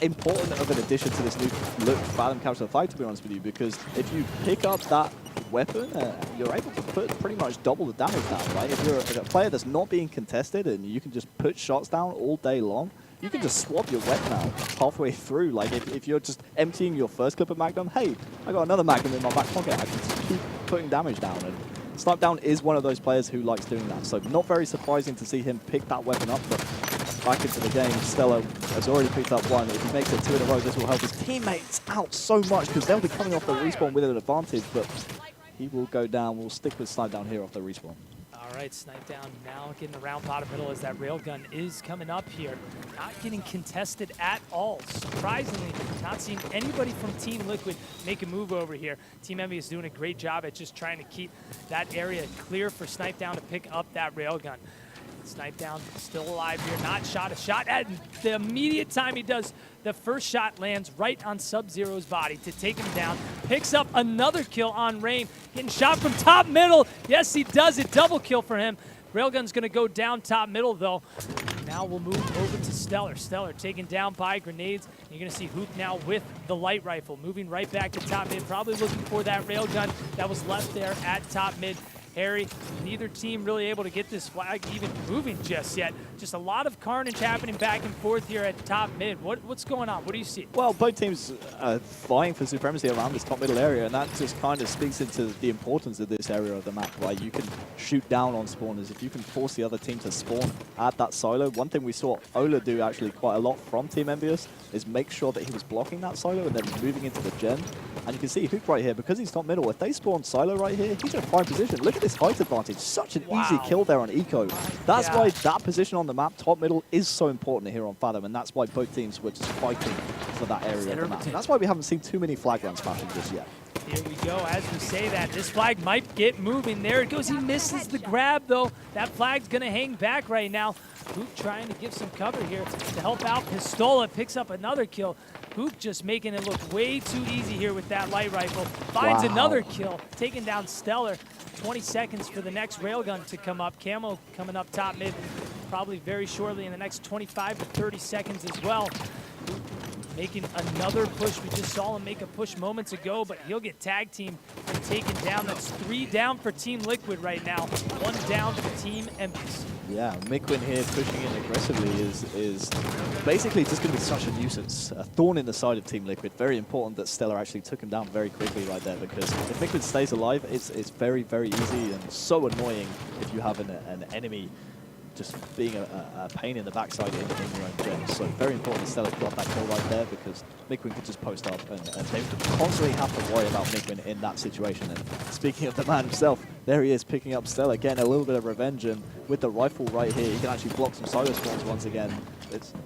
important of an addition to this new look Fathom Capture the Flag, to be honest with you, because if you pick up that weapon, you're able to put pretty much double the damage down, right? If you're a player that's not being contested and you can just put shots down all day long, you can just swap your weapon out halfway through. Like if you're just emptying your first clip of Magnum, hey, I got another Magnum in my back pocket, I can just keep putting damage down. And Snipe Down is one of those players who likes doing that, so not very surprising to see him pick that weapon up, but back into the game. Stella has already picked up one. If he makes it 2 in a row, this will help his teammates out so much because they'll be coming off the respawn with an advantage, but he will go down. We'll stick with Snipe down here off the respawn. All right, Snipe down now getting around bottom middle as that railgun is coming up here. Not getting contested at all. Surprisingly, not seeing anybody from Team Liquid make a move over here. Team Envy is doing a great job at just trying to keep that area clear for Snipe down to pick up that railgun. Snipe down, still alive here, not shot a shot. At the immediate time he does, the first shot lands right on Sub-Zero's body to take him down. Picks up another kill on Rain, getting shot from top middle. Yes, he does it, double kill for him. Railgun's gonna go down top middle though. Now we'll move over to Stellar. Stellar taken down by grenades. You're gonna see Hoop now with the light rifle, moving right back to top mid, probably looking for that railgun that was left there at top mid. Harry, neither team really able to get this flag even moving just yet. Just a lot of carnage happening back and forth here at top mid. What's going on? What do you see? Well, both teams are vying for supremacy around this top middle area, and that just kind of speaks into the importance of this area of the map, right? You can shoot down on spawners. If you can force the other team to spawn at that silo, one thing we saw Ola do actually quite a lot from Team EnVyUs is make sure that he was blocking that silo and then moving into the gen. And you can see Hoop right here, because he's top middle, if they spawn silo right here, he's in a prime position. Look at this height advantage. Such an easy kill there on Eco. That's why that position on the map, top middle, is so important here on Fathom, and that's why both teams were just fighting for that area of the map. And that's why we haven't seen too many flag runs smashing just yet. Here we go. As we say that, this flag might get moving. There it goes. He misses the grab, though. That flag's going to hang back right now. Hoop trying to give some cover here to help out. Pistola picks up another kill. Hoop just making it look way too easy here with that light rifle. Finds another kill, taking down Stellar. 20 seconds for the next railgun to come up. Camo coming up top mid probably very shortly in the next 25 to 30 seconds as well. Hoop making another push. We just saw him make a push moments ago, but he'll get tag team and taken down. That's 3 down for Team Liquid right now. 1 down for Team EnVyUs. Yeah, Mikwin here pushing in aggressively is basically just going to be such a nuisance. A thorn in the side of Team Liquid. Very important that Stellar actually took him down very quickly right there, because if Mikwin stays alive, it's very, very easy and so annoying if you have an enemy just being a pain in the backside in your own gen. So very important that Stellar got that kill right there, because Mikwin could just post up and they would constantly have to worry about Mikwin in that situation. And speaking of the man himself, there he is picking up Stellar, getting a little bit of revenge, and with the rifle right here, he can actually block some silo spawns once again.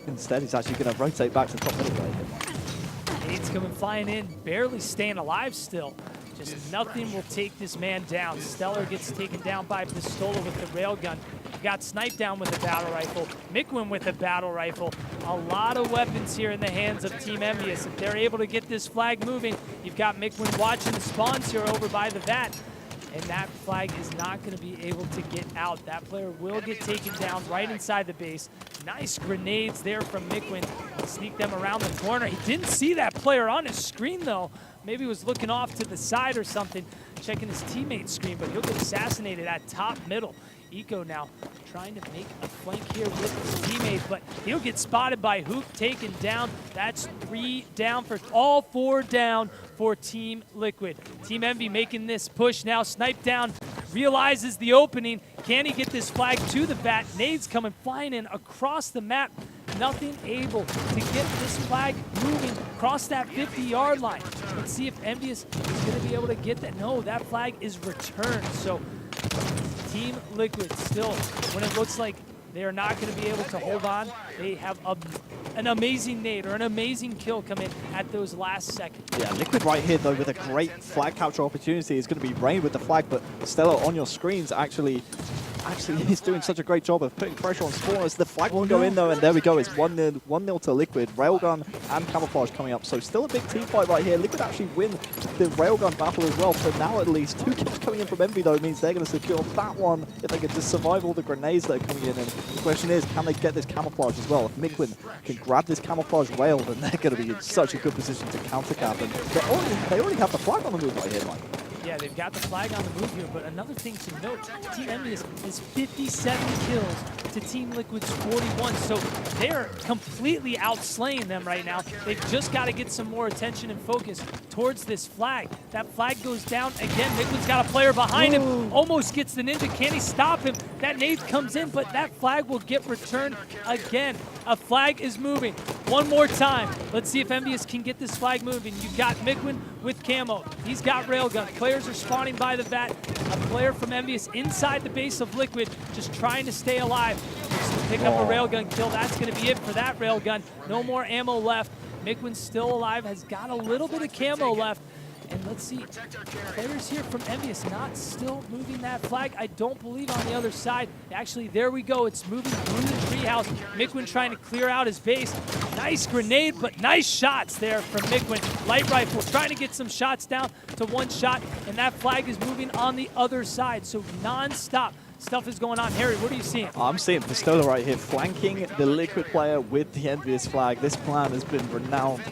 Instead, he's actually going to rotate back to top middle right here. Nades coming flying in, barely staying alive still. Just nothing will take this man down. Stellar gets taken down by Pistola with the railgun. You've got Snipe down with a battle rifle. Mikwin with a battle rifle. A lot of weapons here in the hands of Team EnVyUs. If they're able to get this flag moving, you've got Mikwin watching the spawns here over by the vat. And that flag is not going to be able to get out. That player will get taken down right inside the base. Nice grenades there from Mikwin. Sneak them around the corner. He didn't see that player on his screen, though. Maybe he was looking off to the side or something, checking his teammate's screen, but he'll get assassinated at top middle. Eco now trying to make a flank here with his teammate, but he'll get spotted by Hoop, taken down. That's 3 down for all 4 down for Team Liquid. Team Envy making this push now. Snipe down, realizes the opening. Can he get this flag to the vat? Nades coming flying in across the map. Nothing able to get this flag moving across that 50-yard line. Let's see if EnVyUs is going to be able to get that. No, that flag is returned. So Team Liquid still, when it looks like they are not going to be able to hold on, they have an amazing nade or an amazing kill come in at those last seconds. Yeah, Liquid right here, though, with a great flag capture opportunity is going to be Rain with the flag, but Stella on your screens actually he's doing such a great job of putting pressure on spawners. The flag won't go in, though, and there we go. It's 1-0 to Liquid. Railgun and Camouflage coming up, so still a big team fight right here. Liquid actually win the Railgun battle as well, for now at least. 2 kills coming in from Envy, though, means they're going to secure that one if they can just survive all the grenades that are coming in. And the question is, can they get this Camouflage as well? If Mikwin can grab this Camouflage rail, then they're going to be in such a good position to counter-cap. And they already have the flag on the move right here, Mike. Yeah, they've got the flag on the move here, but another thing to note, Team EnVyUs has 57 kills to Team Liquid's 41, so they're completely outslaying them right now. They've just got to get some more attention and focus towards this flag. That flag goes down again. Liquid's got a player behind him, almost gets the ninja. Can he stop him? That nade comes in, but that flag will get returned again. A flag is moving. One more time. Let's see if EnVyUs can get this flag moving. You've got Mikwin with camo. He's got railgun. Players are spawning by the vat. A player from EnVyUs inside the base of Liquid, just trying to stay alive. Just pick up a railgun kill. That's going to be it for that railgun. No more ammo left. Mikwin's still alive, has got a little bit of camo left. And let's see, players here from EnVyUs not still moving that flag. I don't believe on the other side. Actually, there we go. It's moving through the treehouse. Mikwin trying to clear out his base. Nice grenade, but nice shots there from Mikwin. Light rifle trying to get some shots down to one shot, and that flag is moving on the other side. So non-stop stuff is going on. Harry, what are you seeing? I'm seeing Pistola right here flanking the Liquid player with the EnVyUs flag. This plan has been renowned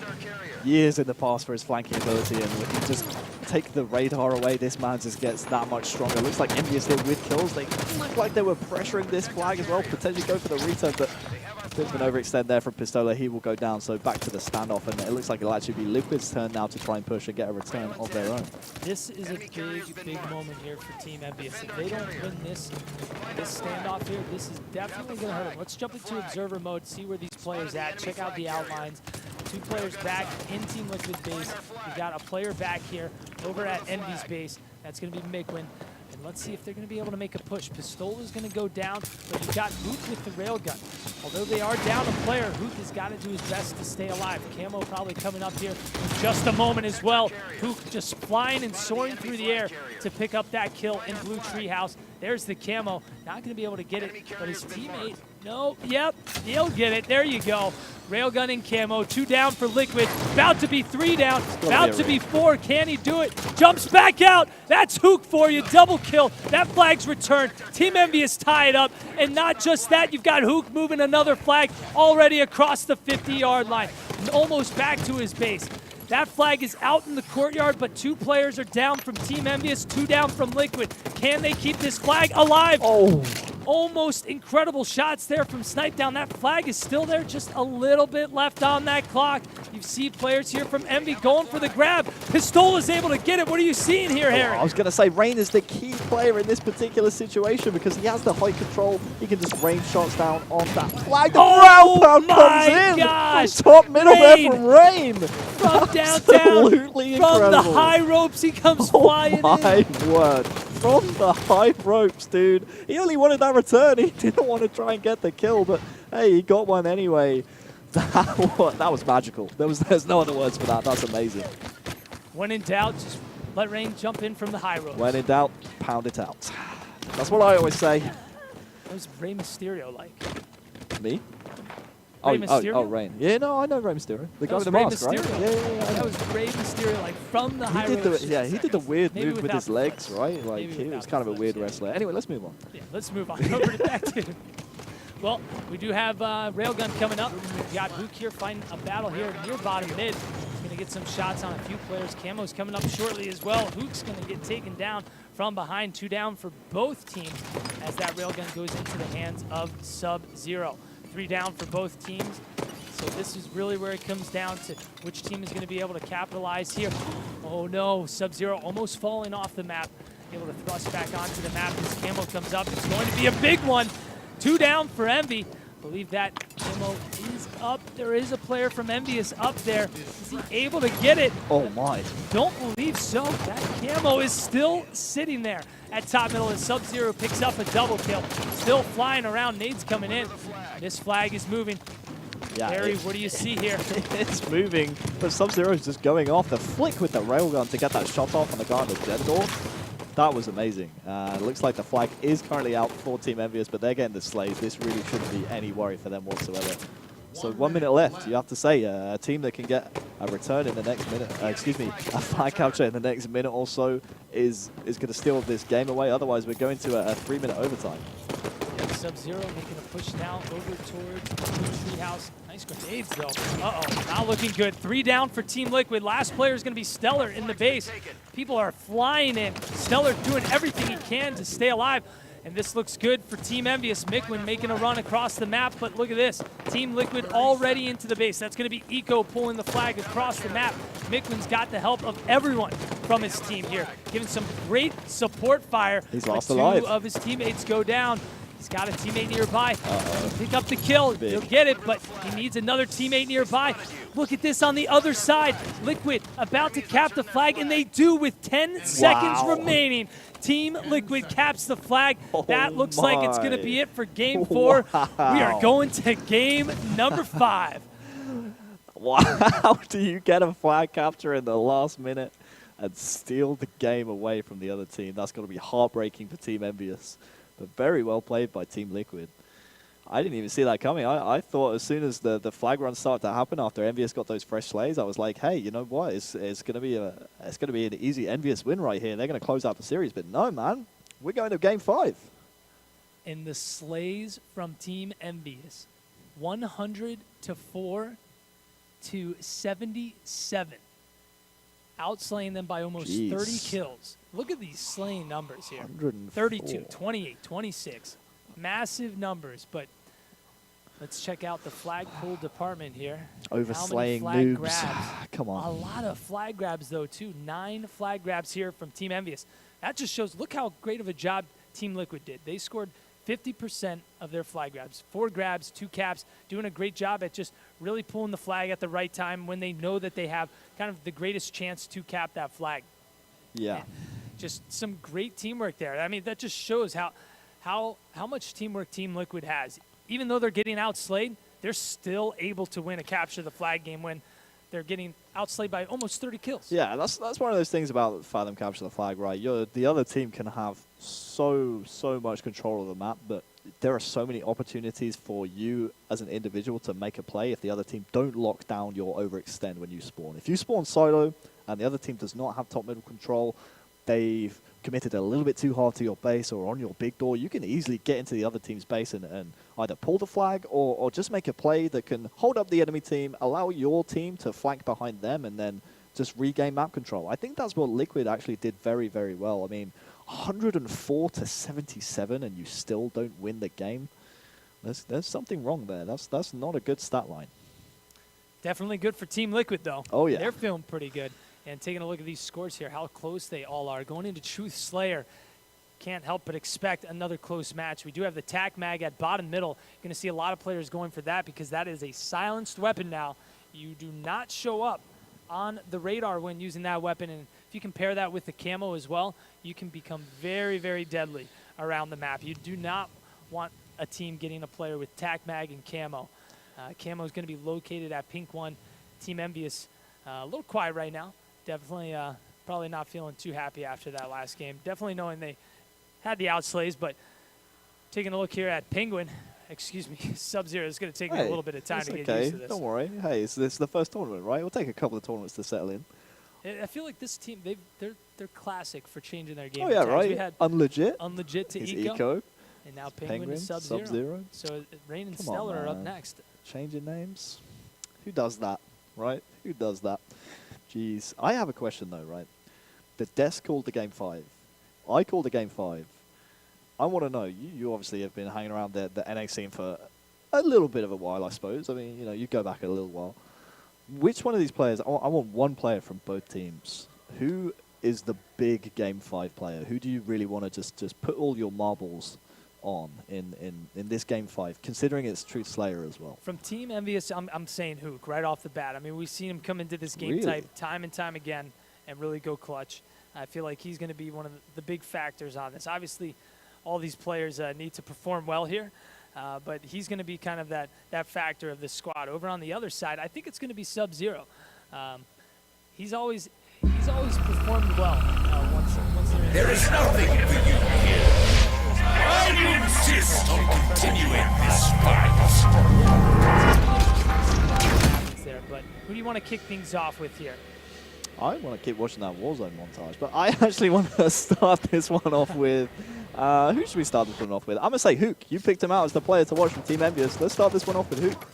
years in the past for his flanking ability, and if you just take the radar away, this man just gets that much stronger. Looks like EnVyUs here with kills. They look like they were pressuring this flag as well, potentially go for the return, but a bit of an overextend there from Pistola. He will go down, so back to the standoff, and it looks like it'll actually be Liquid's turn now to try and push and get a return of their own. This is a big moment here for Team EnVyUs. If they don't win this standoff here, this is definitely going to hurt them. Let's jump into observer mode, see where these players at, check out the outlines. Two players back in Team Liquid base. We've got a player back here over at EnVyUs base. That's going to be Mikwin. And let's see if they're going to be able to make a push. Pistola's going to go down, but you've got Hook with the railgun. Although they are down a player, Hook has got to do his best to stay alive. Camo probably coming up here in just a moment as well. Hook just flying and soaring through the air to pick up that kill in blue treehouse. There's the camo. Not going to be able to get it, but his teammate, no, yep, he'll get it. There you go. Railgun and camo, 2 down for Liquid. About to be 3 down, about to be 4. Can he do it? Jumps back out. That's Hook for you. Double kill. That flag's returned. Team EnVyUs tie it up. And not just that, you've got Hook moving another flag already across the 50-yard line. Almost back to his base. That flag is out in the courtyard, but 2 players are down from Team EnVyUs, 2 down from Liquid. Can they keep this flag alive? Oh. Almost incredible shots there from Snipe Down. That flag is still there, just a little bit left on that clock. You see players here from Envy going for the grab. Pistola's able to get it. What are you seeing here, Harry? I was going to say Rain is the key player in this particular situation because he has the high control. He can just rain shots down on that flag. The ground pound comes in. Gosh. Top middle there from Rain. From downtown. Absolutely from incredible. the high ropes, he comes flying in. Oh my word. From the high ropes, dude. He only wanted that return. He didn't want to try and get the kill, but hey, he got one anyway. That was magical. There's no other words for that. That's amazing. When in doubt, just let Rain jump in from the high ropes. When in doubt, pound it out. That's what I always say. That was Rey Mysterio like. Me? Rey Mysterio? Oh, Rain. Yeah, no, I know Rey Mysterio. The guy with the Rey mask, right? Mysterio. Yeah. That was Rey Mysterio, like from the high ropes. He did the weird Maybe move with his legs, right? Like, Maybe he was without kind of a the weird flips, wrestler. Anyway, let's move on. Yeah, let's move on over to that dude. Well, we do have Railgun coming up. We've got Hook here fighting a battle here near bottom mid. He's going to get some shots on a few players. Camo's coming up shortly as well. Hook's going to get taken down from behind. 2 down for both teams as that Railgun goes into the hands of Sub-Zero. 3 down for both teams. So this is really where it comes down to which team is going to be able to capitalize here. Oh no, Sub-Zero almost falling off the map. Able to thrust back onto the map as Camo comes up. It's going to be a big one. 2 down for Envy. Believe that Camo is up. There is a player from EnVyUs up there. Is he able to get it? Oh my. Don't believe so. That Camo is still sitting there at top middle as Sub-Zero picks up a double kill. Still flying around. Nades coming in. This flag is moving. Yeah, Harry, what do you see here? It's moving, but Sub-Zero is just going off. The flick with the railgun to get that shot off on the guy on the dead door. That was amazing. It looks like the flag is currently out for Team EnVyUs, but they're getting the slays. This really shouldn't be any worry for them whatsoever. So 1 minute left. You have to say a team that can get a return in the next minute, a flag capture in the next minute or so is going to steal this game away. Otherwise, we're going to a 3-minute overtime. Sub-Zero making a push now over towards the treehouse. Nice grenades, though. Uh-oh, not looking good. 3 down for Team Liquid. Last player is going to be Stellar in the base. People are flying in. Stellar doing everything he can to stay alive. And this looks good for Team EnVyUs. Mikwin making a run across the map, but look at this. Team Liquid already into the base. That's going to be Eco pulling the flag across the map. Mikwin's got the help of everyone from his team here, giving some great support fire. He's lost alive. 2 alive. of his teammates go down. He's got a teammate nearby. Pick up the kill. He'll get it, but he needs another teammate nearby. Look at this on the other side. Liquid about to cap the flag, and they do with 10 seconds remaining. Team Liquid caps the flag. That looks like it's going to be it for Game 4. Wow. We are going to Game number 5. Wow, how do you get a flag capture in the last minute and steal the game away from the other team? That's going to be heartbreaking for Team EnVyUs. But very well played by Team Liquid. I didn't even see that coming. I thought as soon as the flag run started to happen after EnVyUs got those fresh slays, I was like, hey, you know what? It's going to be an easy EnVyUs win right here. They're going to close out the series. But no, man, we're going to Game 5. And the slays from Team EnVyUs, 100-4 to 77. Outslaying them by almost 30 kills. Look at these slaying numbers here. 32, 28, 26. Massive numbers, but let's check out the flag pull department here. Overslaying noobs. Grabs? Come on. A lot of flag grabs, though, too. 9 flag grabs here from Team EnVyUs. That just shows, look how great of a job Team Liquid did. They scored 50% of their flag grabs. 4 grabs, 2 caps, doing a great job at just really pulling the flag at the right time when they know that they have kind of the greatest chance to cap that flag. Yeah. And just some great teamwork there. I mean, that just shows how much teamwork Team Liquid has. Even though they're getting outslayed, they're still able to win a capture the flag game when they're getting outslayed by almost 30 kills. Yeah, that's one of those things about Fathom capture the flag, right? The other team can have so much control of the map, but there are so many opportunities for you as an individual to make a play if the other team don't lock down your overextend when you spawn. If you spawn solo and the other team does not have top middle control, they've committed a little bit too hard to your base or on your big door, you can easily get into the other team's base and either pull the flag or just make a play that can hold up the enemy team, allow your team to flank behind them, and then just regain map control. I think that's what Liquid actually did very, very well. I mean, 104 to 77 and you still don't win the game. There's something wrong there. That's not a good stat line. Definitely good for Team Liquid, though. Oh, yeah. They're feeling pretty good. And taking a look at these scores here, how close they all are. Going into Truth Slayer, can't help but expect another close match. We do have the TAC mag at bottom middle. You're going to see a lot of players going for that because that is a silenced weapon now. You do not show up on the radar when using that weapon. And if you compare that with the camo as well, you can become very, very deadly around the map. You do not want a team getting a player with TAC mag and camo. Camo is going to be located at Pink 1. Team EnVyUs a little quiet right now. Definitely probably not feeling too happy after that last game. Definitely knowing they had the outslays, but taking a look here at Penguin, excuse me, Sub-Zero is going to take me a little bit of time to get used to this. Don't worry. Hey, it's the first tournament, right? It'll take a couple of tournaments to settle in. I feel like this team, they're classic for changing their game. Oh, yeah, times. right? We had Unlegit to Eco. And now Penguin to Sub-Zero. Sub-Zero. So Rain and Stellar are up next. Changing names? Who does that, right? Who does that? Jeez. I have a question, though, right? The desk called the Game 5. I called the Game 5. I want to know, you obviously have been hanging around the NA scene for a little bit of a while, I suppose. I mean, you go back a little while. Which one of these players, I want one player from both teams. Who is the big Game 5 player? Who do you really want to just put all your marbles on in this Game 5, considering it's Truth Slayer as well? From Team EnVyUs, I'm saying Hook right off the bat. I mean, we've seen him come into this game type time and time again and really go clutch. I feel like he's going to be one of the big factors on this. Obviously, all these players need to perform well here, but he's going to be kind of that factor of the squad. Over on the other side, I think it's going to be Sub-Zero. He's always performed well once they're in. There is nothing for you here. I insist on continuing this fight. There, but who do you want to kick things off with here? I want to keep watching that Warzone montage, but I actually want to start this one off with... who should we start this one off with? I'm going to say Hook. You picked him out as the player to watch from Team EnVyUs. Let's start this one off with Hook.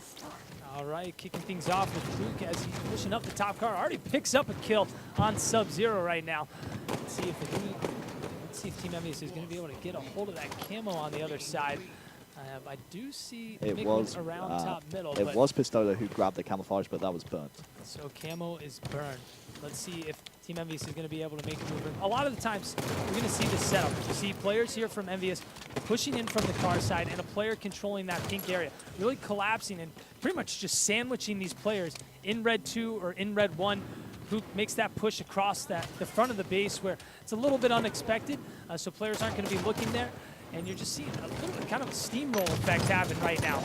All right, kicking things off with Luke as he's pushing up the top car. Already picks up a kill on Sub-Zero right now. Let's see if Team EnVyUs is going to be able to get a hold of that camo on the other side. I do see Mick around top middle. It was Pistola who grabbed the camouflage, but that was burnt. So camo is burned. Let's see if Team EnVyUs is going to be able to make a move. A lot of the times, we're going to see this setup. You see players here from EnVyUs pushing in from the car side and a player controlling that pink area, really collapsing and pretty much just sandwiching these players in red 2 or in red 1. Who makes that push across the front of the base where it's a little bit unexpected, so players aren't going to be looking there. And you're just seeing a little bit kind of a steamroll effect happen right now.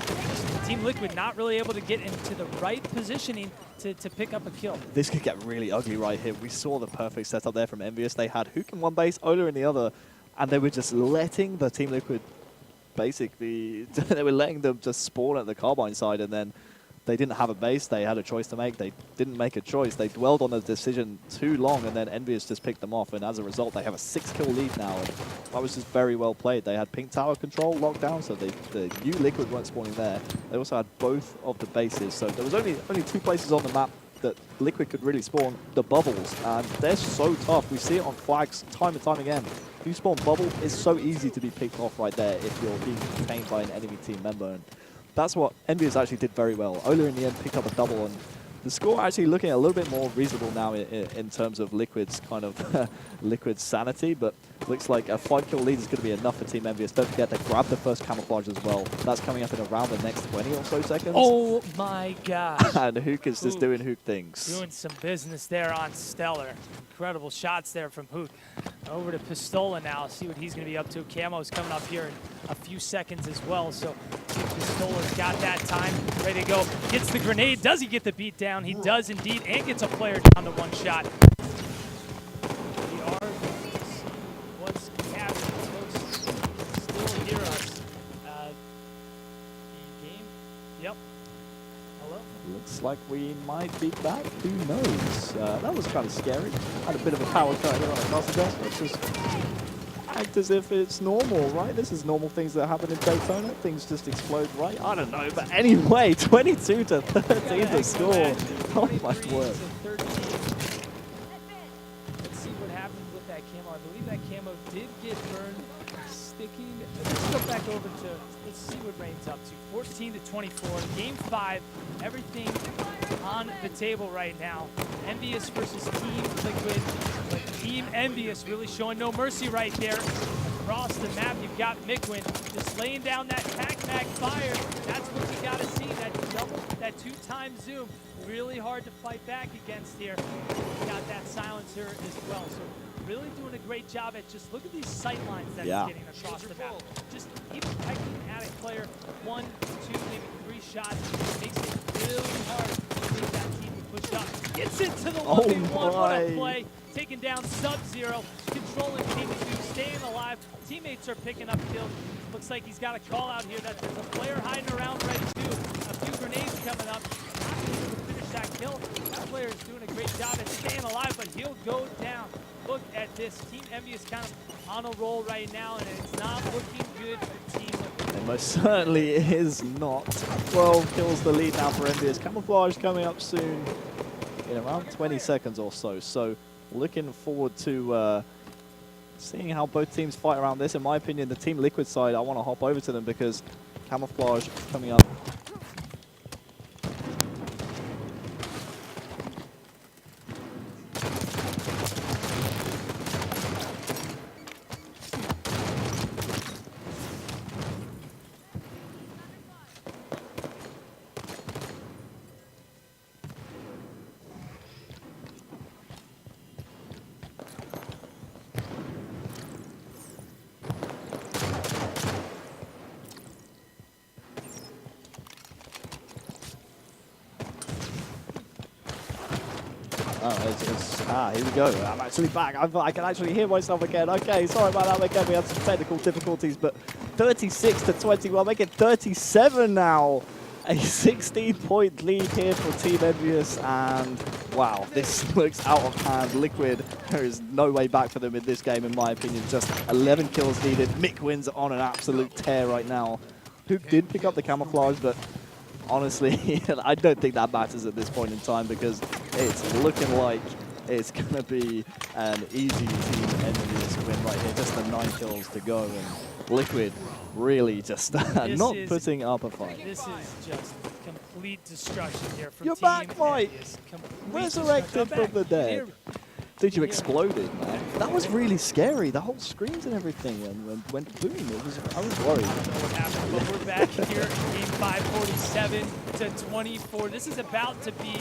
Team Liquid not really able to get into the right positioning to pick up a kill. This could get really ugly right here. We saw the perfect setup there from EnVyUs. They had Hook in one base, Ola in the other, and they were just letting the Team Liquid basically, they were letting them just spawn at the Carbine side, and then they didn't have a base. They had a choice to make. They didn't make a choice. They dwelled on the decision too long, and then EnVyUs just picked them off. And as a result, they have a 6-kill lead now. And that was just very well played. They had Pink Tower control locked down, so the new Liquid weren't spawning there. They also had both of the bases. So there was only 2 places on the map that Liquid could really spawn the bubbles. And they're so tough. We see it on flags time and time again. If you spawn bubble, it's so easy to be picked off right there if you're being contained by an enemy team member. And that's what EnVyUs actually did very well. Ola in the end picked up a double, and the score actually looking a little bit more reasonable now in terms of Liquid's kind of Liquid's sanity, but looks like a 5-kill lead is going to be enough for Team EnVyUs. Don't forget they grabbed the first camouflage as well. That's coming up in around the next 20 or so seconds. Oh my gosh. And Hook is just doing Hook things. Doing some business there on Stellar. Incredible shots there from Hook. Over to Pistola now, see what he's going to be up to. Camo's coming up here in a few seconds as well, so Pistola's got that time, ready to go. Gets the grenade. Does he get the beat down? He does indeed, and gets a player down to 1 shot. We are going to see what's happening. Folks still hear us. The game, yep. Hello? Looks like we might be back. Who knows? That was kind of scary. Had a bit of a power cut here on a Costa. Let's just act as if it's normal, right? This is normal things that happen in Daytona. Things just explode, right? I don't know. But anyway, 22 to 13 to score. Oh my word. Let's see what happens with that camo. I believe that camo did get burned. Sticking. Let's go back over to, let's see what Rain's up to. 14 to 24. Game 5. Everything on the table right now. EnVyUs versus Team Liquid. But Team EnVyUs really showing no mercy right there. Across the map, you've got Mikwin just laying down that tac-mac fire. That's what you got to see. That double, that 2-time zoom. Really hard to fight back against here. Got that silencer as well. So really doing a great job at just look at these sight lines that he's getting across the map. Just even pecking at a player 1, 2, maybe 3 shots makes it really hard to make that team to push up. Gets into the 1v1, what a play. Taking down Sub-Zero, controlling Team 2, staying alive. Teammates are picking up kills. Looks like he's got a call out here that there's a player hiding around red 2. A few grenades coming up. Not able to finish that kill. That player is doing a great job at staying alive, but he'll go down. Look at this. Team EnVyUs kind of on a roll right now, and it's not looking good for Team Liquid. It most certainly is not. 12 kills the lead now for EnVyUs. Camouflage coming up soon in around 20 seconds or so. So looking forward to seeing how both teams fight around this. In my opinion, the Team Liquid side, I want to hop over to them because Camouflage coming up. Here we go. I'm actually back. I can actually hear myself again. Okay, sorry about that again. We had some technical difficulties, but 36 to 21, make it 37 now. A 16-point lead here for Team EnVyUs, and wow, this looks out of hand. Liquid, there is no way back for them in this game, in my opinion. Just 11 kills needed. McWin's on an absolute tear right now. Hook did pick up the camouflage, but honestly, I don't think that matters at this point in time because it's looking like it's going to be an easy Team EnVyUs win right here. Just the 9 kills to go, and Liquid really just not putting up a fight. This is just complete destruction here from You're Team back, Mike. EnVyUs. Resurrected from the dead. Here. Dude, you exploded, man. That was really scary. The whole screens and everything went boom. I was worried. I don't know what happened, but we're back here in game 5, 47 to 24. This is about to be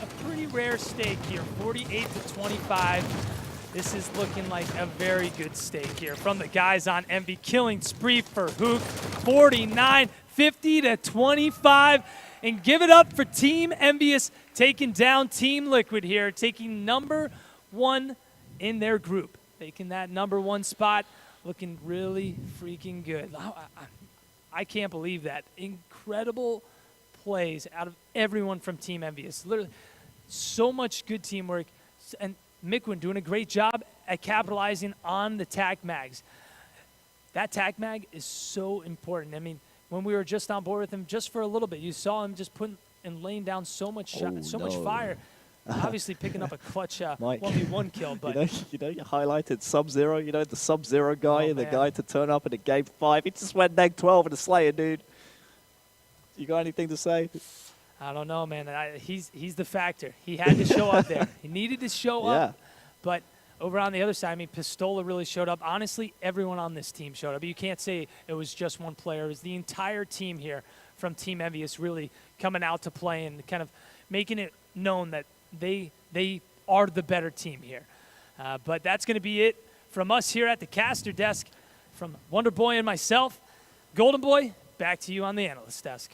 a pretty rare stake here, 48 to 25. This is looking like a very good stake here from the guys on EnVy. Killing spree for Hook, 49, 50 to 25. And give it up for Team EnVyUs taking down Team Liquid here, taking number 1 in their group. Taking that number 1 spot, looking really freaking good. I can't believe that. Incredible plays out of everyone from Team EnVyUs. Literally, so much good teamwork. And McWin doing a great job at capitalizing on the tac mags. That tac mag is so important. I mean, when we were just on board with him, just for a little bit, you saw him just putting and laying down so much much fire. Obviously picking up a clutch 1v1 kill, but you highlighted Sub-Zero, the Sub-Zero guy and the guy to turn up in a game 5. He just went neg 12 in a Slayer, dude. You got anything to say? I don't know, man. He's the factor. He had to show up there. He needed to show up. But over on the other side, I mean, Pistola really showed up. Honestly, everyone on this team showed up. You can't say it was just one player. It was the entire team here from Team EnVyUs really coming out to play and kind of making it known that they are the better team here. But that's going to be it from us here at the caster desk. From Wonder Boy and myself, Golden Boy, back to you on the analyst desk.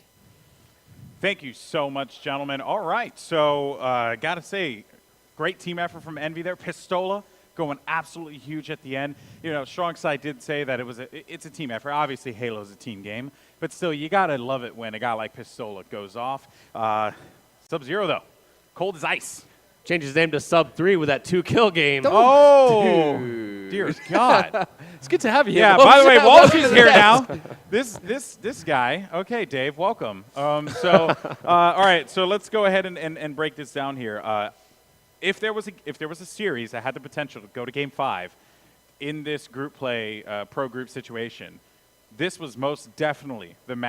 Thank you so much, gentlemen. All right, so got to say, great team effort from EnVy there. Pistola going absolutely huge at the end. Strong Side did say that it's a team effort. Obviously, Halo's a team game, but still, you got to love it when a guy like Pistola goes off. Sub-Zero, though, cold as ice. Changed his name to Sub-3 with that 2-kill game. Oh, dude. Dear God. It's good to have you. Yeah, by the way, Walshy's here now. This guy. Okay, Dave, welcome. All right, so let's go ahead and break this down here. If there was a series that had the potential to go to Game 5 in this group play, pro group situation, this was most definitely the match.